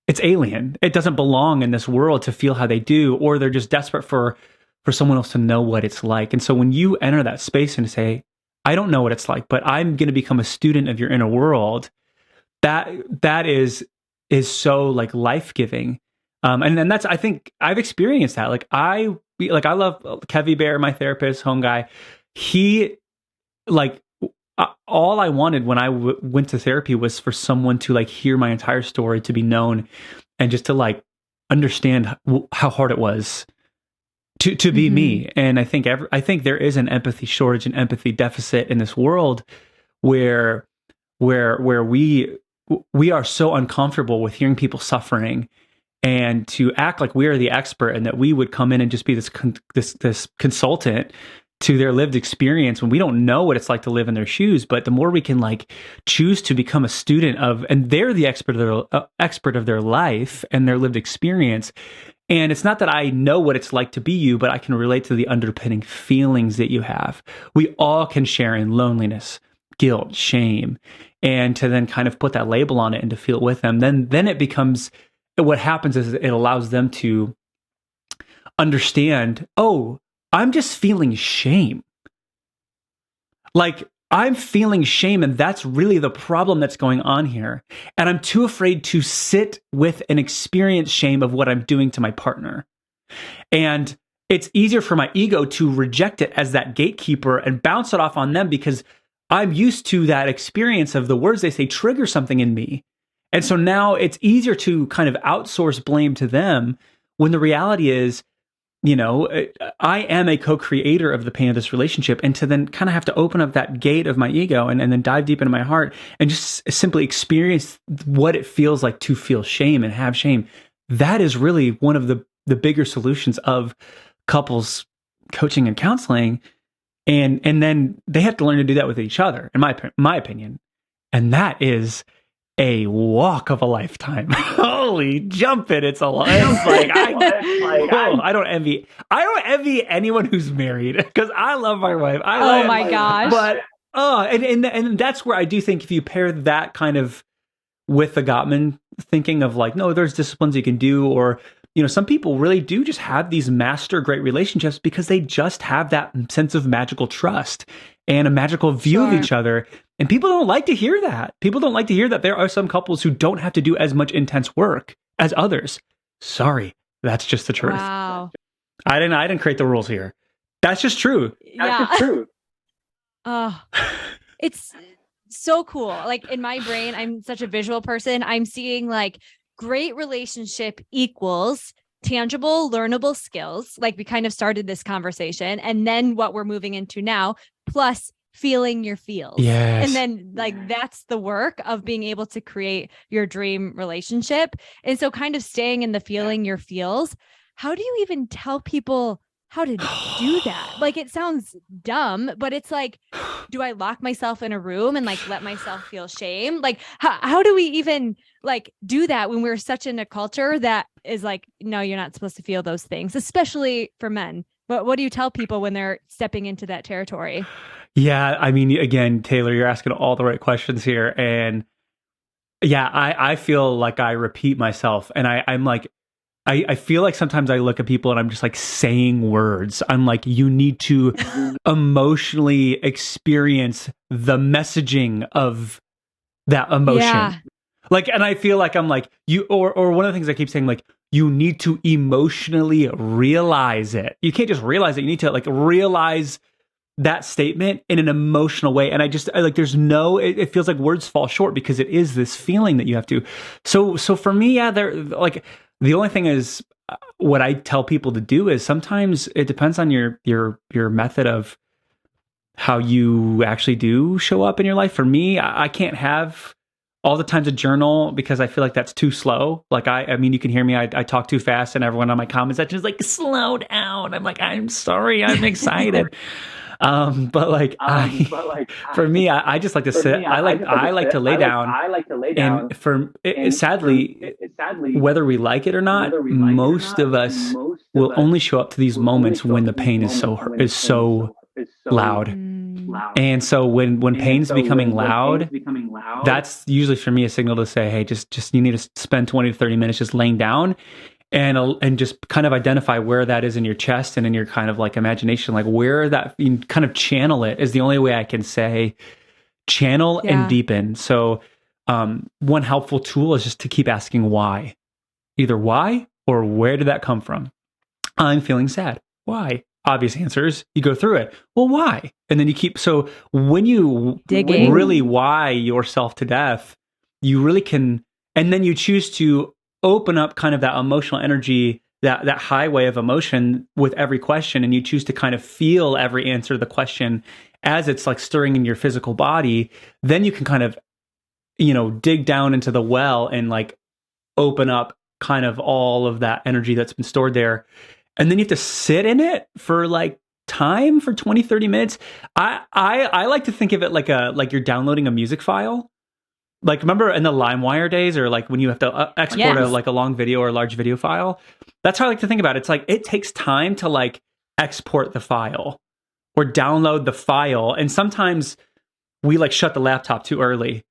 It's alien. It doesn't belong in this world to feel how they do, or they're just desperate for someone else to know what it's like. And so when you enter that space and say, I don't know what it's like, but I'm going to become a student of your inner world, that is so like life-giving. And that's, I think I've experienced that. I love Kevy Bear, my therapist, home guy. He like, all I wanted when I went to therapy was for someone to like hear my entire story, to be known, and just to like understand how hard it was to be me. And I think there is an empathy shortage and empathy deficit in this world where we are so uncomfortable with hearing people suffering, and to act like we are the expert and that we would come in and just be this consultant to their lived experience when we don't know what it's like to live in their shoes. But the more we can like choose to become a student of, and they're the expert of their life and their lived experience. And it's not that I know what it's like to be you, but I can relate to the underpinning feelings that you have. We all can share in loneliness, guilt, shame, and to then kind of put that label on it and to feel it with them. Then it becomes, what happens is it allows them to understand, oh, I'm just feeling shame. Like, I'm feeling shame, and that's really the problem that's going on here. And I'm too afraid to sit with and experience shame of what I'm doing to my partner. And it's easier for my ego to reject it as that gatekeeper and bounce it off on them because I'm used to that experience of the words they say trigger something in me. And so now it's easier to kind of outsource blame to them when the reality is, I am a co-creator of the pain of this relationship, and to then kind of have to open up that gate of my ego and then dive deep into my heart and just simply experience what it feels like to feel shame and have shame. That is really one of the bigger solutions of couples coaching and counseling. And then they have to learn to do that with each other, in my opinion. And that is a walk of a lifetime. Holy jumping, it's a lot. I don't envy anyone who's married because I love my wife. Oh my gosh. But and that's where I do think if you pair that kind of with the Gottman thinking of like, no, there's disciplines you can do, or some people really do just have these master great relationships because they just have that sense of magical trust and a magical view of each other. And people don't like to hear that. People don't like to hear that there are some couples who don't have to do as much intense work as others. Sorry, that's just the truth. Wow. I didn't create the rules here. That's just true. That's just true. Oh, it's so cool. Like in my brain, I'm such a visual person. I'm seeing like great relationship equals tangible, learnable skills. Like we kind of started this conversation, and then what we're moving into now, plus feeling your feels. Yes. And then like that's the work of being able to create your dream relationship. And so kind of staying in the feeling your feels. How do you even tell people how to do that? Like it sounds dumb, but it's like, do I lock myself in a room and like let myself feel shame? Like how do we even like do that when we're such in a culture that is like, no, you're not supposed to feel those things, especially for men? What do you tell people when they're stepping into that territory? Yeah, I mean, again, Taylor, you're asking all the right questions here. And yeah, I feel like I repeat myself. And I'm like, I feel like sometimes I look at people and I'm just like saying words. I'm like, you need to emotionally experience the messaging of that emotion. Yeah. Like, and I feel like I'm like, or one of the things I keep saying, like, you need to emotionally realize it. You can't just realize it. You need to like realize that statement in an emotional way. And I like, there's no, it feels like words fall short because it is this feeling that you have to. So for me, yeah, they're like, the only thing is what I tell people to do is sometimes it depends on your method of how you actually do show up in your life. For me, I can't have all the times a journal because I feel like that's too slow. Like I mean, you can hear me. I talk too fast, and everyone on my comment section is like, "Slow down." I'm like, "I'm sorry. I'm excited." But like for me, I just like to sit. I like to lay down, and sadly, whether we like it or not, most of us will only show up to these moments when the pain is so loud. And so when pain's becoming loud, that's usually for me a signal to say, hey, just you need to spend 20 to 30 minutes just laying down and just kind of identify where that is in your chest and in your kind of like imagination, like where that you kind of channel it is the only way I can say channel and deepen. So one helpful tool is just to keep asking why, either why or where did that come from? I'm feeling sad. Why? Obvious answers. You go through it. Well, why? And then you keep. So when you Digging. really why yourself to death, you really can. And then you choose to open up kind of that emotional energy, that highway of emotion with every question, and you choose to kind of feel every answer to the question as it's like stirring in your physical body. Then you can kind of, dig down into the well and like open up kind of all of that energy that's been stored there. And then you have to sit in it for like time for 20, 30 minutes. I like to think of it like you're downloading a music file. Like remember in the LimeWire days, or like when you have to export a long video or a large video file. That's how I like to think about it. It's like it takes time to like export the file or download the file. And sometimes we like shut the laptop too early.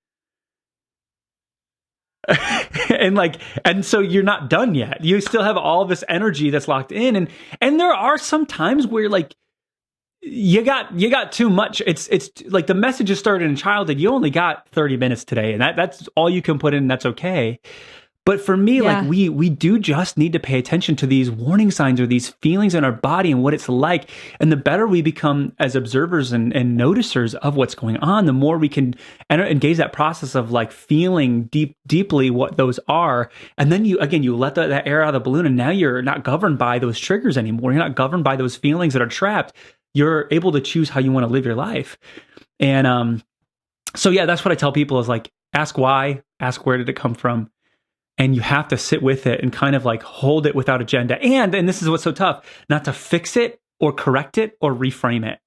and so you're not done yet. You still have all this energy that's locked in, and there are some times where like you got too much. It's like the messages started in childhood. You only got 30 minutes today, and that's all you can put in. That's okay. But for me, like we do just need to pay attention to these warning signs or these feelings in our body and what it's like. And the better we become as observers and noticers of what's going on, the more we can engage that process of like feeling deeply what those are. And then you let that air out of the balloon, and now you're not governed by those triggers anymore. You're not governed by those feelings that are trapped. You're able to choose how you want to live your life. And so yeah, that's what I tell people is like, ask why, ask where did it come from? And you have to sit with it and kind of like hold it without agenda. And this is what's so tough, not to fix it or correct it or reframe it.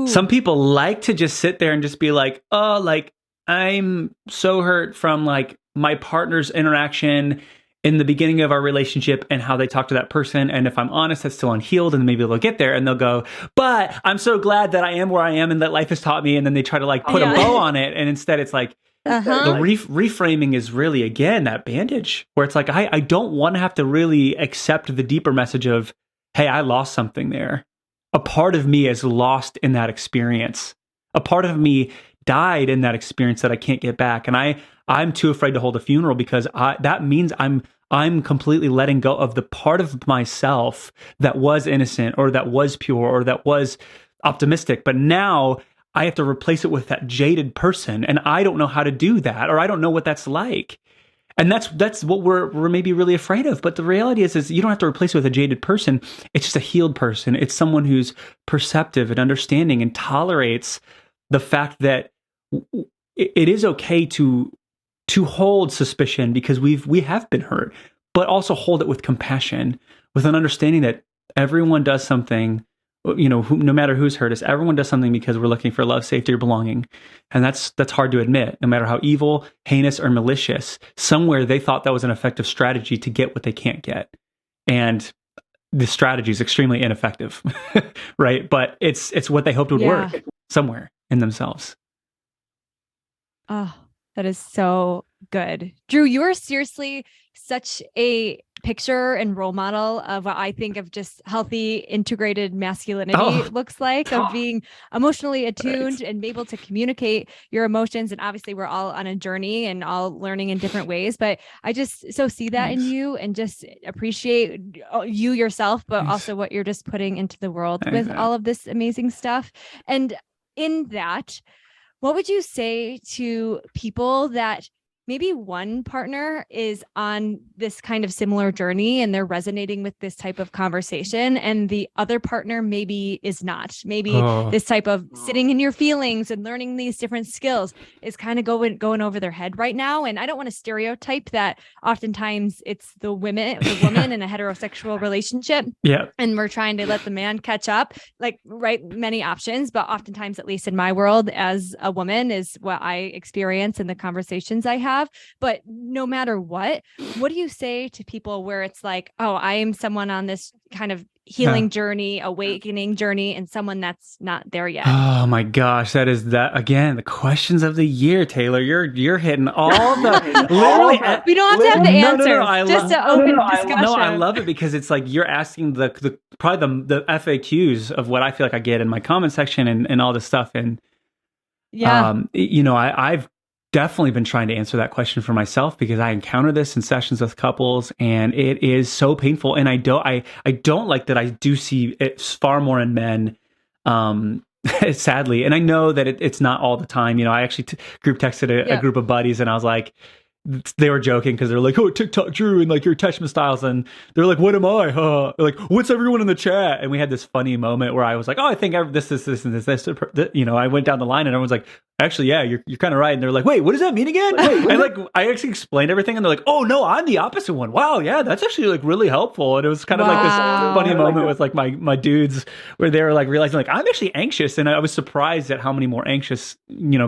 Some people like to just sit there and just be like, oh, like I'm so hurt from like my partner's interaction in the beginning of our relationship and how they talk to that person. And if I'm honest, that's still unhealed, and maybe they'll get there and they'll go, but I'm so glad that I am where I am and that life has taught me. And then they try to like put a bow on it. And instead it's like, the reframing is really, again, that bandage where it's like, I don't want to have to really accept the deeper message of, hey, I lost something there. A part of me is lost in that experience. A part of me died in that experience that I can't get back. And I'm too afraid to hold a funeral because that means I'm completely letting go of the part of myself that was innocent or that was pure or that was optimistic. But now I have to replace it with that jaded person, and I don't know how to do that, or I don't know what that's like. And that's what we're maybe really afraid of. But the reality is you don't have to replace it with a jaded person. It's just a healed person. It's someone who's perceptive and understanding and tolerates the fact that it is okay to hold suspicion because we have been hurt, but also hold it with compassion, with an understanding that everyone does something, no matter who's hurt us, everyone does something because we're looking for love, safety, or belonging. And that's hard to admit. No matter how evil, heinous, or malicious, somewhere they thought that was an effective strategy to get what they can't get. And the strategy is extremely ineffective, right? But it's what they hoped would work somewhere in themselves. Oh, that is so good. Drew, you are seriously such a picture and role model of what I think of just healthy, integrated masculinity looks like, of being emotionally attuned and able to communicate your emotions. And obviously we're all on a journey and all learning in different ways, but I just so see that in you and just appreciate you yourself, but also what you're just putting into the world with all of this amazing stuff. And in that, what would you say to people that maybe one partner is on this kind of similar journey and they're resonating with this type of conversation and the other partner maybe is not? Maybe this type of sitting in your feelings and learning these different skills is kind of going over their head right now. And I don't want to stereotype that oftentimes it's the woman in a heterosexual relationship. Yeah. And we're trying to let the man catch up, like, right, many options, but oftentimes, at least in my world as a woman, is what I experience in the conversations I have. But no matter what do you say to people where it's like, oh, I am someone on this kind of healing journey, awakening journey, and someone that's not there yet? Oh my gosh, again, the questions of the year, Taylor. You're hitting all the literally. We don't have to have the answers. Just an open discussion. No, I love it because it's like you're asking the probably the FAQs of what I feel like I get in my comment section and all this stuff. And I've definitely been trying to answer that question for myself because I encounter this in sessions with couples and it is so painful. And I don't like that I do see it far more in men, sadly. And I know that it's not all the time. I actually group texted a group of buddies and I was like, they were joking because they're like, oh, TikTok Drew and like your attachment styles. And they're like, what am I? They're like, what's everyone in the chat? And we had this funny moment where I was like, oh, I think this, and this. I went down the line and everyone's like, actually, yeah, you're kind of right. And they're like, wait, what does that mean again? I actually explained everything and they're like, oh no, I'm the opposite one. Wow. Yeah, that's actually like really helpful. And it was kind of like this funny moment with like my dudes where they were like realizing like, I'm actually anxious. And I was surprised at how many more anxious,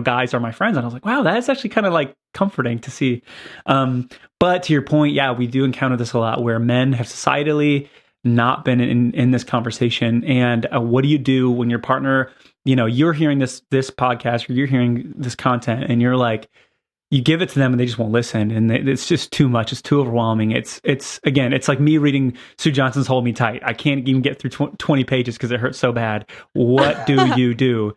guys are my friends. And I was like, wow, that's actually kind of like comforting to see. But to your point, yeah, we do encounter this a lot where men have societally not been in this conversation. And what do you do when your partner, you're hearing this podcast or you're hearing this content and you're like, you give it to them and they just won't listen. And it's just too much. It's too overwhelming. It's again, it's like me reading Sue Johnson's Hold Me Tight. I can't even get through 20 pages because it hurts so bad. What do you do?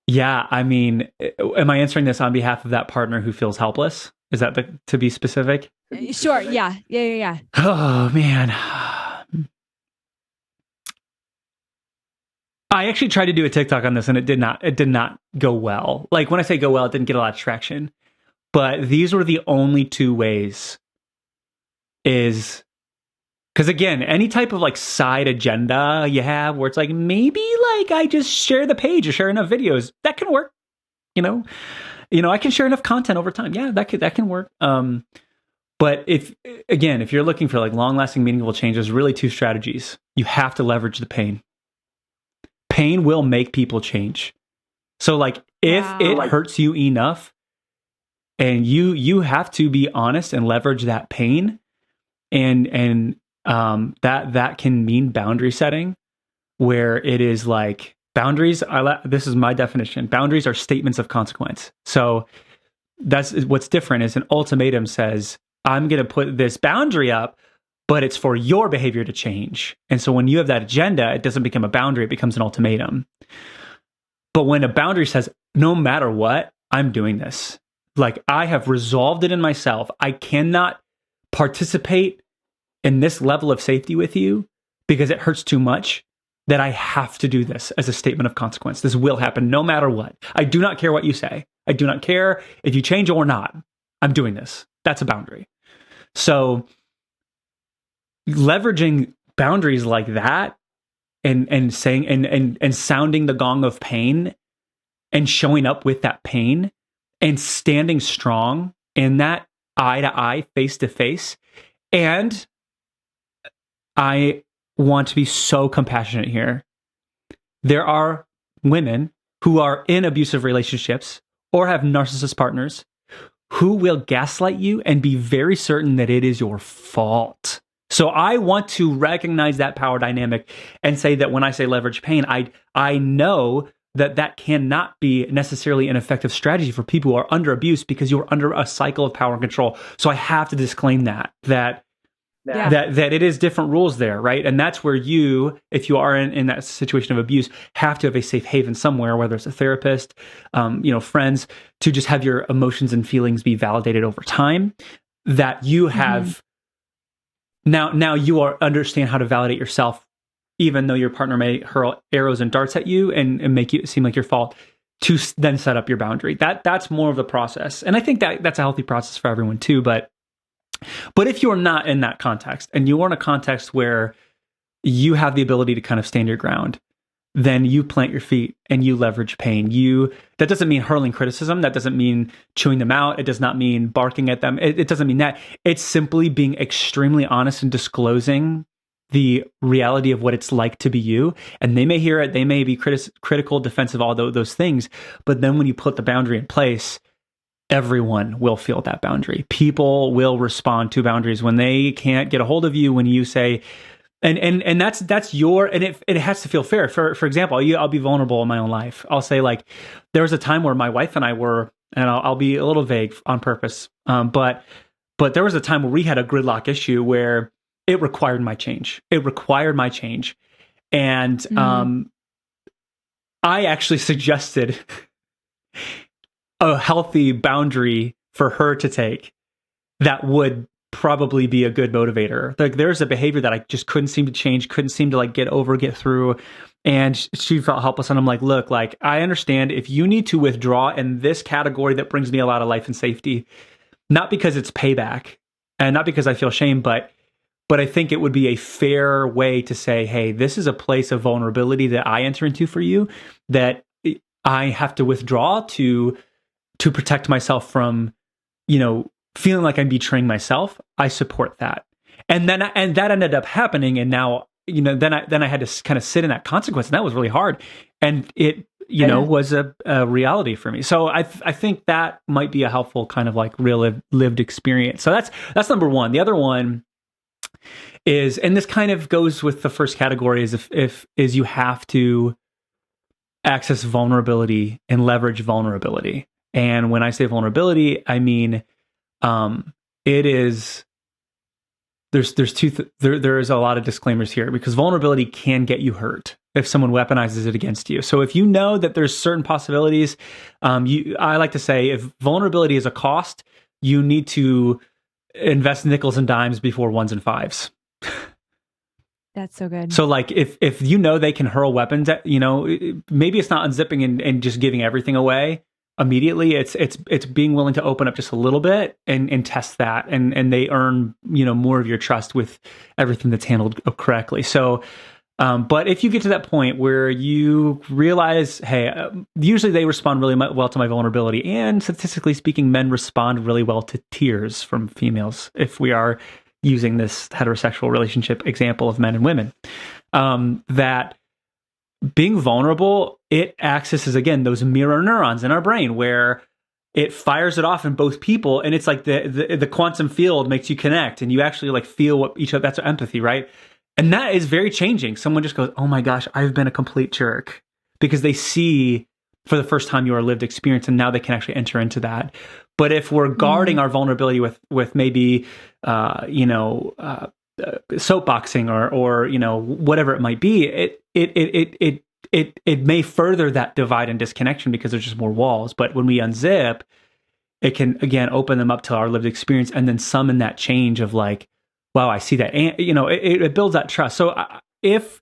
Yeah, I mean, am I answering this on behalf of that partner who feels helpless? Is that to be specific? Sure. Yeah. Oh man. I actually tried to do a TikTok on this and it did not go well. Like when I say go well, it didn't get a lot of traction. But these were the only two ways is because again, any type of like side agenda you have where it's like maybe like I just share the page or share enough videos, that can work. I can share enough content over time. Yeah, that can work. But if you're looking for like long-lasting, meaningful change, there's really two strategies. You have to leverage the pain. Pain will make people change. So like if it hurts you enough and you have to be honest and leverage that pain and that can mean boundary setting where it is like boundaries. This is my definition. Boundaries are statements of consequence. So that's what's different is an ultimatum says, I'm going to put this boundary up, but it's for your behavior to change. And so when you have that agenda, it doesn't become a boundary, it becomes an ultimatum. But when a boundary says, no matter what, I'm doing this. Like I have resolved it in myself. I cannot participate in this level of safety with you because it hurts too much that I have to do this as a statement of consequence. This will happen no matter what. I do not care what you say. I do not care if you change or not. I'm doing this. That's a boundary. So leveraging boundaries like that and saying and sounding the gong of pain and showing up with that pain and standing strong in that eye to eye, face to face. And I want to be so compassionate here. There are women who are in abusive relationships or have narcissist partners who will gaslight you and be very certain that it is your fault. So I want to recognize that power dynamic and say that when I say leverage pain, I know that that cannot be necessarily an effective strategy for people who are under abuse because you're under a cycle of power and control. So I have to disclaim that it is different rules there, right? And that's where you, if you are in that situation of abuse, have to have a safe haven somewhere, whether it's a therapist, friends, to just have your emotions and feelings be validated over time. That you have now you are understand how to validate yourself, even though your partner may hurl arrows and darts at you and make it seem like your fault. To then set up your boundary. That's more of the process, and I think that's a healthy process for everyone too. But if you're not in that context and you are in a context where you have the ability to kind of stand your ground, then you plant your feet and you leverage pain. That doesn't mean hurling criticism. That doesn't mean chewing them out. It does not mean barking at them. It doesn't mean that. It's simply being extremely honest and disclosing the reality of what it's like to be you. And they may hear it. They may be critical, defensive, all those things. But then when you put the boundary in place, everyone will feel that boundary. People will respond to boundaries when they can't get a hold of you, when you say, and that's your, and it has to feel fair. For example, I'll be vulnerable in my own life. I'll say, like, there was a time where my wife and I were, and I'll be a little vague on purpose, but there was a time where we had a gridlock issue where it required my change. And I actually suggested a healthy boundary for her to take that would probably be a good motivator. Like, there's a behavior that I just couldn't seem to change, couldn't seem to like get through. And she felt helpless. And I'm like, look, like, I understand if you need to withdraw in this category that brings me a lot of life and safety, not because it's payback and not because I feel shame, but I think it would be a fair way to say, hey, this is a place of vulnerability that I enter into for you, that I have to withdraw to protect myself from, feeling like I'm betraying myself. I support that. And that ended up happening. And now, then I had to kind of sit in that consequence, and that was really hard. And it, was a reality for me. So I think that might be a helpful kind of like real lived experience. So that's number one. The other one is, and this kind of goes with the first category, is you have to access vulnerability and leverage vulnerability. And when I say vulnerability, I mean, it is, there is a lot of disclaimers here, because vulnerability can get you hurt if someone weaponizes it against you. So if you know that there's certain possibilities, I like to say, if vulnerability is a cost, you need to invest nickels and dimes before ones and fives. That's so good. So, like, if they can hurl weapons at, maybe it's not unzipping and just giving everything away immediately. It's being willing to open up just a little bit and test that, and they earn, more of your trust with everything that's handled correctly. So, but if you get to that point where you realize, hey, usually they respond really well to my vulnerability, and statistically speaking, men respond really well to tears from females, if we are using this heterosexual relationship example of men and women, that being vulnerable, it accesses, again, those mirror neurons in our brain where it fires it off in both people. And it's like the quantum field makes you connect, and you actually like feel what each other, that's empathy, right? And that is very changing. Someone just goes, oh my gosh, I've been a complete jerk, because they see for the first time your lived experience, and now they can actually enter into that. But if we're guarding our vulnerability with maybe, soapboxing or whatever it might be, it may further that divide and disconnection, because there's just more walls. But when we unzip, it can again open them up to our lived experience, and then summon that change of like, wow, I see that, and it builds that trust. So if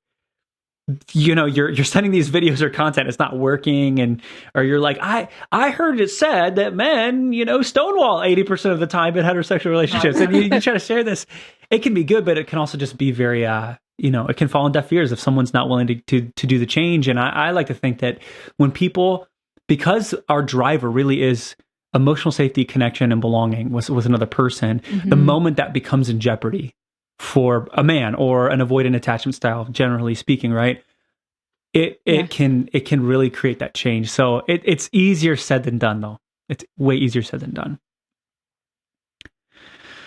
you're sending these videos or content, it's not working, and or you're like, I heard it said that men, stonewall 80% of the time in heterosexual relationships, and you try to share this. It can be good, but it can also just be very it can fall on deaf ears if someone's not willing to do the change. And I like to think that when people, because our driver really is emotional safety, connection, and belonging with another person, the moment that becomes in jeopardy for a man or an avoidant attachment style, generally speaking, right? It can really create that change. So it's easier said than done, though. It's way easier said than done.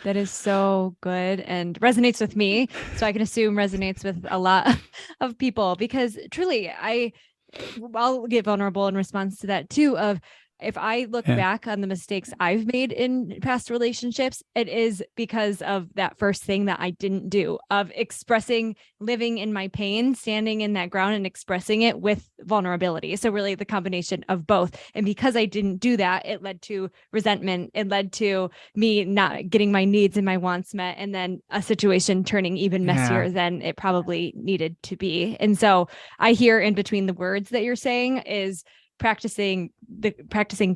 That is so good and resonates with me. So I can assume resonates with a lot of people, because truly I'll get vulnerable in response to that too, of if I look back on the mistakes I've made in past relationships, it is because of that first thing that I didn't do, of expressing, living in my pain, standing in that ground and expressing it with vulnerability. So really the combination of both. And because I didn't do that, it led to resentment. It led to me not getting my needs and my wants met, and then a situation turning even messier than it probably needed to be. And so I hear in between the words that you're saying is practicing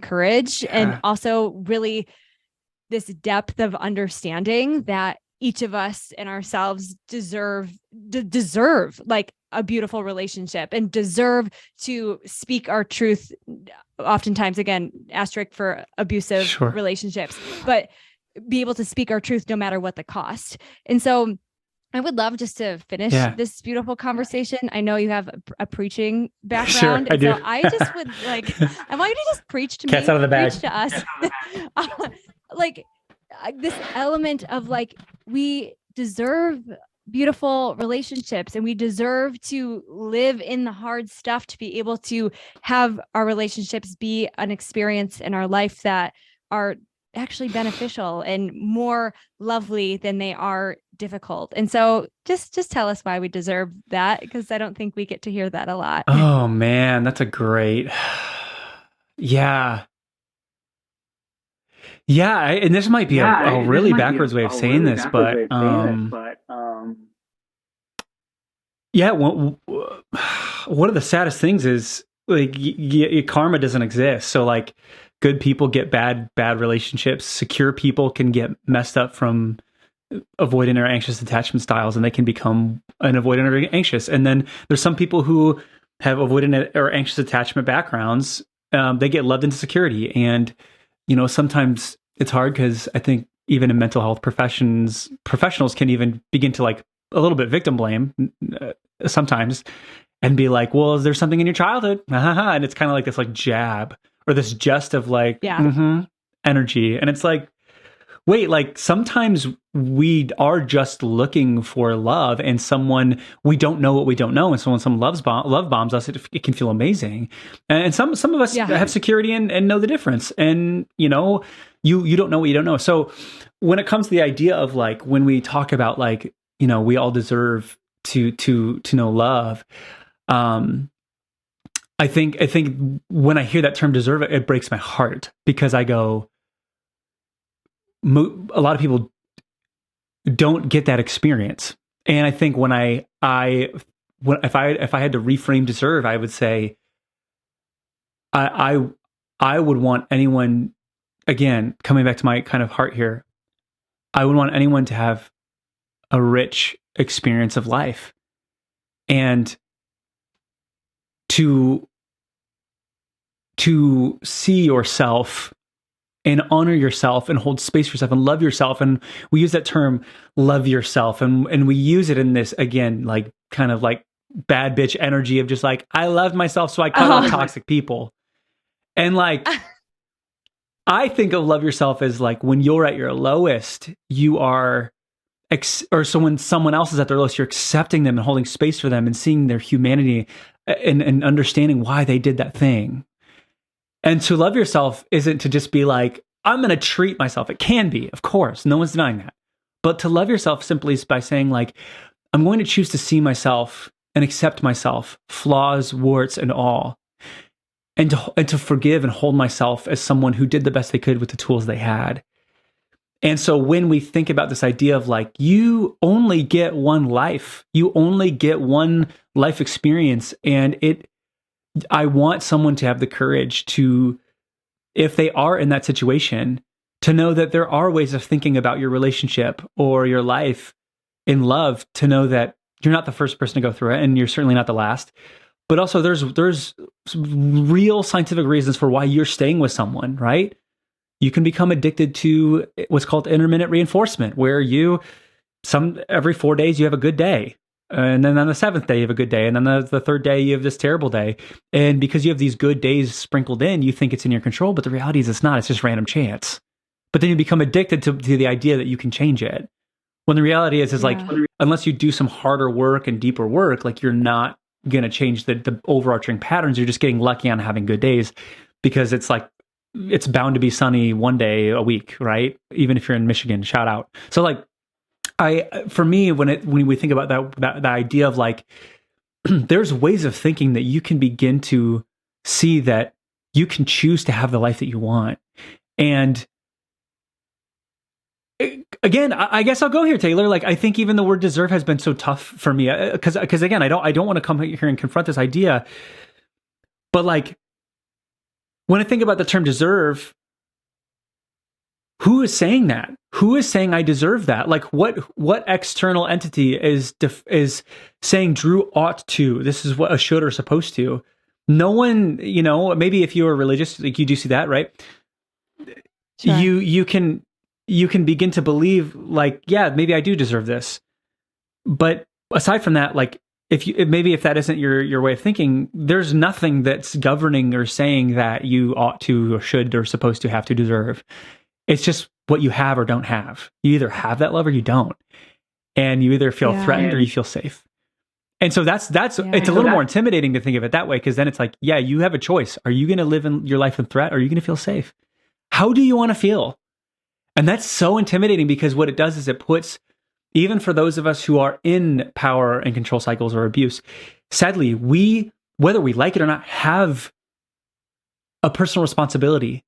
courage, and also really this depth of understanding that each of us and ourselves deserve like a beautiful relationship, and deserve to speak our truth, oftentimes, again, asterisk for abusive relationships, but be able to speak our truth no matter what the cost. And so I would love just to finish this beautiful conversation. I know you have a preaching background. I do. So I just would I want you to just preach to Cat's me, out of the bag. preach to us. This element of we deserve beautiful relationships, and we deserve to live in the hard stuff to be able to have our relationships be an experience in our life that are actually beneficial and more lovely than they are difficult. And so just tell us why we deserve that, because I don't think we get to hear that a lot. Oh man, that's a great. Yeah. And this might be a really backwards way of saying this, but yeah, one of the saddest things is karma doesn't exist. So good people get bad relationships. Secure people can get messed up from avoidant or anxious attachment styles, and they can become an avoidant or anxious. And then there's some people who have avoidant or anxious attachment backgrounds. They get loved into security, and sometimes it's hard because I think even in mental health professionals can even begin to a little bit victim blame sometimes, and be like, well, is there something in your childhood? And it's kind of like this jab or this jest of energy. And it's wait, sometimes we are just looking for love, and someone, we don't know what we don't know. And so when someone love bombs us, it can feel amazing. And some of us have security and know the difference. And, you don't know what you don't know. So when it comes to the idea of when we talk about we all deserve to know love, I think when I hear that term deserve, it breaks my heart, because I go, a lot of people don't get that experience. And I think when if I had to reframe deserve, I would say I would want anyone, again, coming back to my kind of heart here, I would want anyone to have a rich experience of life, and to see yourself and honor yourself and hold space for yourself and love yourself. And we use that term, love yourself. And we use it in this, again, kind of bad bitch energy of just I love myself, so I cut off toxic people. And I think of love yourself as when you're at your lowest, you are, so when someone else is at their lowest, you're accepting them and holding space for them and seeing their humanity and understanding why they did that thing. And to love yourself isn't to just be I'm going to treat myself. It can be, of course, no one's denying that. But to love yourself simply is by saying I'm going to choose to see myself and accept myself, flaws, warts, and all. And to forgive and hold myself as someone who did the best they could with the tools they had. And so when we think about this idea of like, you only get one life, you only get one life experience. And I want someone to have the courage to, if they are in that situation, to know that there are ways of thinking about your relationship or your life in love, to know that you're not the first person to go through it and you're certainly not the last. But also there's real scientific reasons for why you're staying with someone, right? You can become addicted to what's called intermittent reinforcement, where every 4 days you have a good day. And then on the seventh day, you have a good day. And then the third day, you have this terrible day. And because you have these good days sprinkled in, you think it's in your control. But the reality is it's not. It's just random chance. But then you become addicted to the idea that you can change it. When the reality is like, unless you do some harder work and deeper work, like you're not going to change the overarching patterns. You're just getting lucky on having good days, because it's like, it's bound to be sunny one day a week, right? Even if you're in Michigan, shout out. So like, for me, when we think about that idea of like, there's ways of thinking that you can begin to see that you can choose to have the life that you want. And again, I guess I'll go here, Taylor. Like, I think even the word deserve has been so tough for me, because again, I don't want to come here and confront this idea, but like, when I think about the term deserve, who is saying that? Who is saying I deserve that? Like, what external entity is saying Drew ought to? This is what a should or supposed to. No one, maybe if you are religious, like you do see that, right? Sure. You can begin to believe like, yeah, maybe I do deserve this. But aside from that, like, if that isn't your way of thinking, there's nothing that's governing or saying that you ought to or should or supposed to have to deserve. It's just what you have or don't have. You either have that love or you don't. And you either feel threatened or you feel safe. And so that's it's a little more intimidating to think of it that way, because then it's like, yeah, you have a choice. Are you going to live in your life in threat, or are you going to feel safe? How do you want to feel? And that's so intimidating, because what it does is it puts, even for those of us who are in power and control cycles or abuse, sadly, whether we like it or not, have a personal responsibility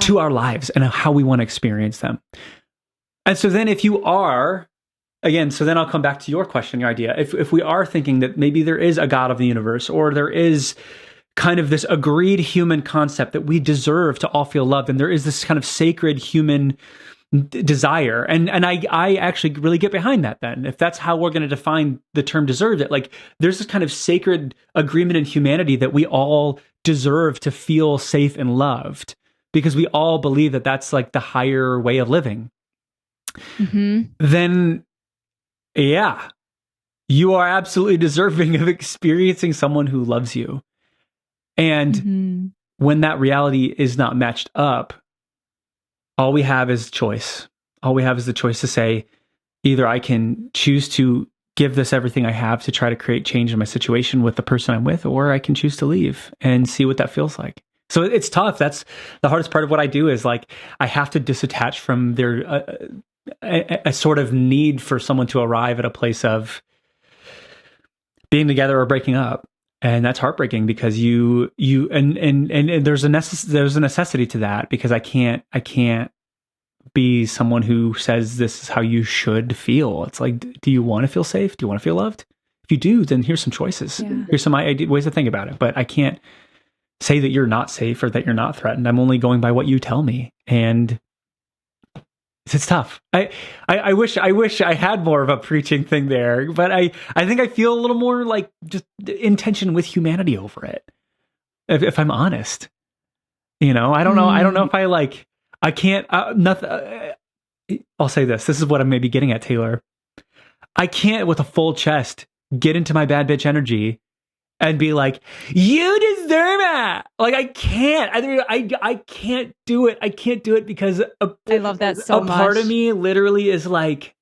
to our lives and how we want to experience them. And so then if you are, again, so then I'll come back to your question, your idea. If we are thinking that maybe there is a God of the universe, or there is kind of this agreed human concept that we deserve to all feel loved, and there is this kind of sacred human desire, and I actually really get behind that. Then if that's how we're going to define the term deserve, it like there's this kind of sacred agreement in humanity that we all deserve to feel safe and loved, because we all believe that that's like the higher way of living. Then yeah, you are absolutely deserving of experiencing someone who loves you. And when that reality is not matched up, all we have is choice. All we have is the choice to say, either I can choose to give this everything I have to try to create change in my situation with the person I'm with, or I can choose to leave and see what that feels like. So it's tough. That's the hardest part of what I do, is like, I have to disattach from a sort of need for someone to arrive at a place of being together or breaking up. And that's heartbreaking, because you there's a necessity to that, because I can't be someone who says this is how you should feel. It's like, do you want to feel safe? Do you want to feel loved? If you do, then here's some choices. Yeah. Here's some ways to think about it. But I can't say that you're not safe or that you're not threatened. I'm only going by what you tell me. And it's tough. I wish I had more of a preaching thing there, but I think I feel a little more like just in tension with humanity over it. If I'm honest, I don't know. I don't know if I can't, nothing. I'll say this. This is what I may be getting at, Taylor. I can't with a full chest get into my bad bitch energy and be like, you deserve it. Like, I can't. I can't do it. I can't do it, because I love that so much. A part of me literally is like,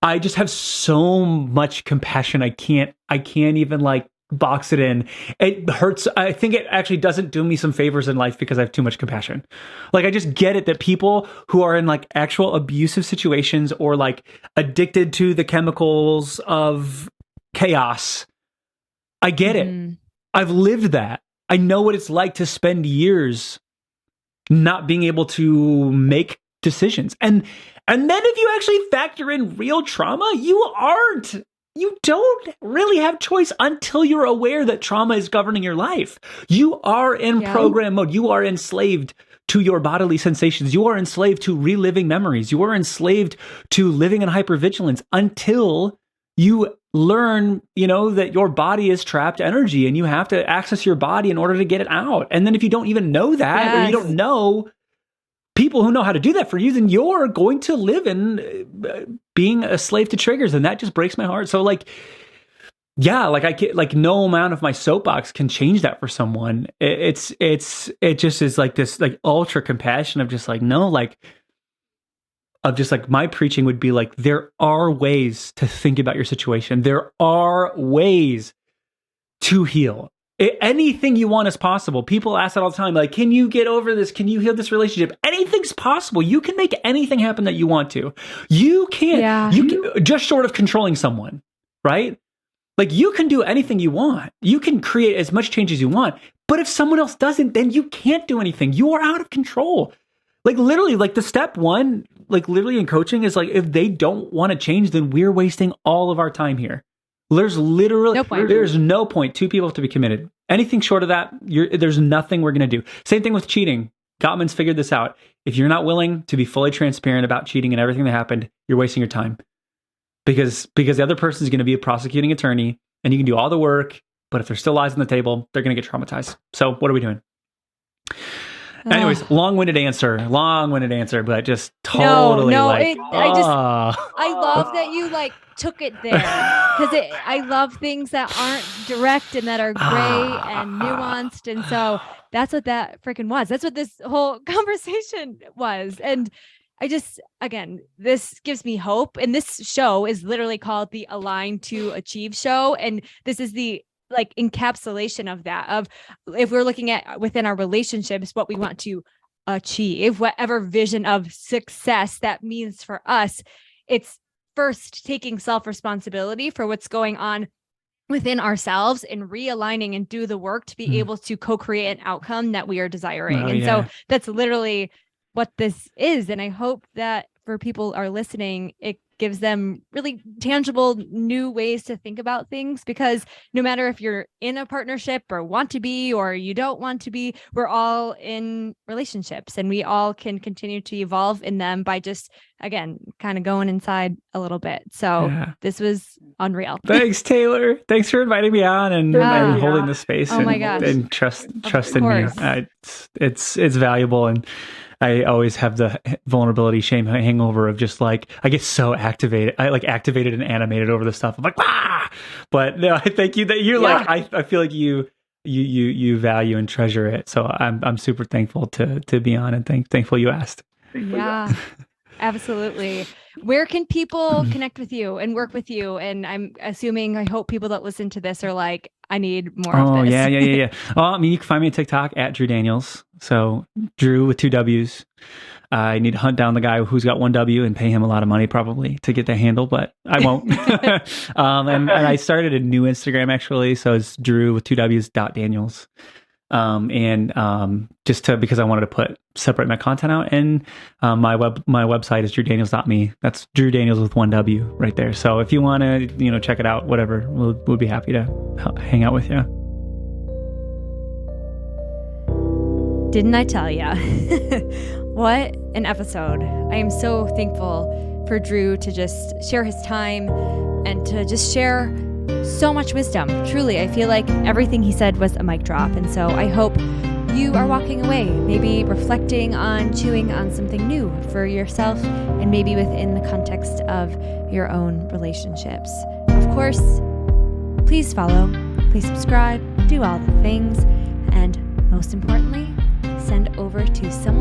I just have so much compassion. I can't even like box it in. It hurts. I think it actually doesn't do me some favors in life, because I have too much compassion. Like, I just get it that people who are in like actual abusive situations, or like addicted to the chemicals of chaos, I get it. I've lived that. I know what it's like to spend years not being able to make decisions. And then if you actually factor in real trauma, you don't really have choice until you're aware that trauma is governing your life. You are in program mode. You are enslaved to your bodily sensations. You are enslaved to reliving memories. You are enslaved to living in hypervigilance until you learn, that your body is trapped energy and you have to access your body in order to get it out. And then if you don't even know that, or you don't know people who know how to do that for you, then you're going to live in being a slave to triggers. And that just breaks my heart. So I can't, no amount of my soapbox can change that for someone. It just is like this, ultra compassion of just my preaching would be there are ways to think about your situation. There are ways to heal. Anything you want is possible. People ask that all the time. Can you get over this? Can you heal this relationship? Anything's possible. You can make anything happen that you want to. You can't. Yeah. You can, just short of controlling someone, right? You can do anything you want. You can create as much change as you want. But if someone else doesn't, then you can't do anything. You are out of control. Literally, the step one, literally in coaching is if they don't want to change, then we're wasting all of our time here. There's literally there's no point. Two people have to be committed. Anything short of that, there's nothing we're going to do. Same thing with cheating. Gottman's figured this out. If you're not willing to be fully transparent about cheating and everything that happened, you're wasting your time. Because the other person is going to be a prosecuting attorney and you can do all the work, but if there's still lies on the table, they're going to get traumatized. So what are we doing? Anyways, long-winded answer, but just totally I love that you took it there because I love things that aren't direct and that are gray and nuanced. And so that's what that freaking was. That's what this whole conversation was. And this gives me hope. And this show is literally called the Align to Achieve show. And this is the encapsulation of that, of if we're looking at within our relationships, what we want to achieve, whatever vision of success that means for us, it's first taking self-responsibility for what's going on within ourselves and realigning and do the work to be able to co-create an outcome that we are desiring. So that's literally what this is. And I hope that for people are listening, it gives them really tangible new ways to think about things, because no matter if you're in a partnership or want to be, or you don't want to be, we're all in relationships and we all can continue to evolve in them by just, again, kind of going inside a little bit. So this was unreal. Thanks, Taylor. Thanks for inviting me on and holding the space and trust in me. It's valuable. And I always have the vulnerability, shame hangover of just I get so activated. I activated and animated over the stuff. I'm but no, I thank you that you're I feel like you value and treasure it. So I'm super thankful to be on and thankful you asked. Yeah, absolutely. Where can people connect with you and work with you? And I hope people that listen to this are I need more of this. Yeah. Well, you can find me on TikTok at Drew Daniels. So Drew with 2 W's. I need to hunt down the guy who's got 1 W and pay him a lot of money probably to get the handle, but I won't. And I started a new Instagram actually. So it's Drew with 2 W's .Daniels. Because I wanted to separate my content out, and my website is drewdaniels.me. That's Drew Daniels with 1 W right there. So if you want to, check it out, whatever, we'll be happy to hang out with you. Didn't I tell ya? What an episode. I am so thankful for Drew to just share his time and to just share so much wisdom. Truly, I feel like everything he said was a mic drop. And so I hope you are walking away, maybe reflecting on chewing on something new for yourself and maybe within the context of your own relationships. Of course, please follow, please subscribe, do all the things, and most importantly, send over to someone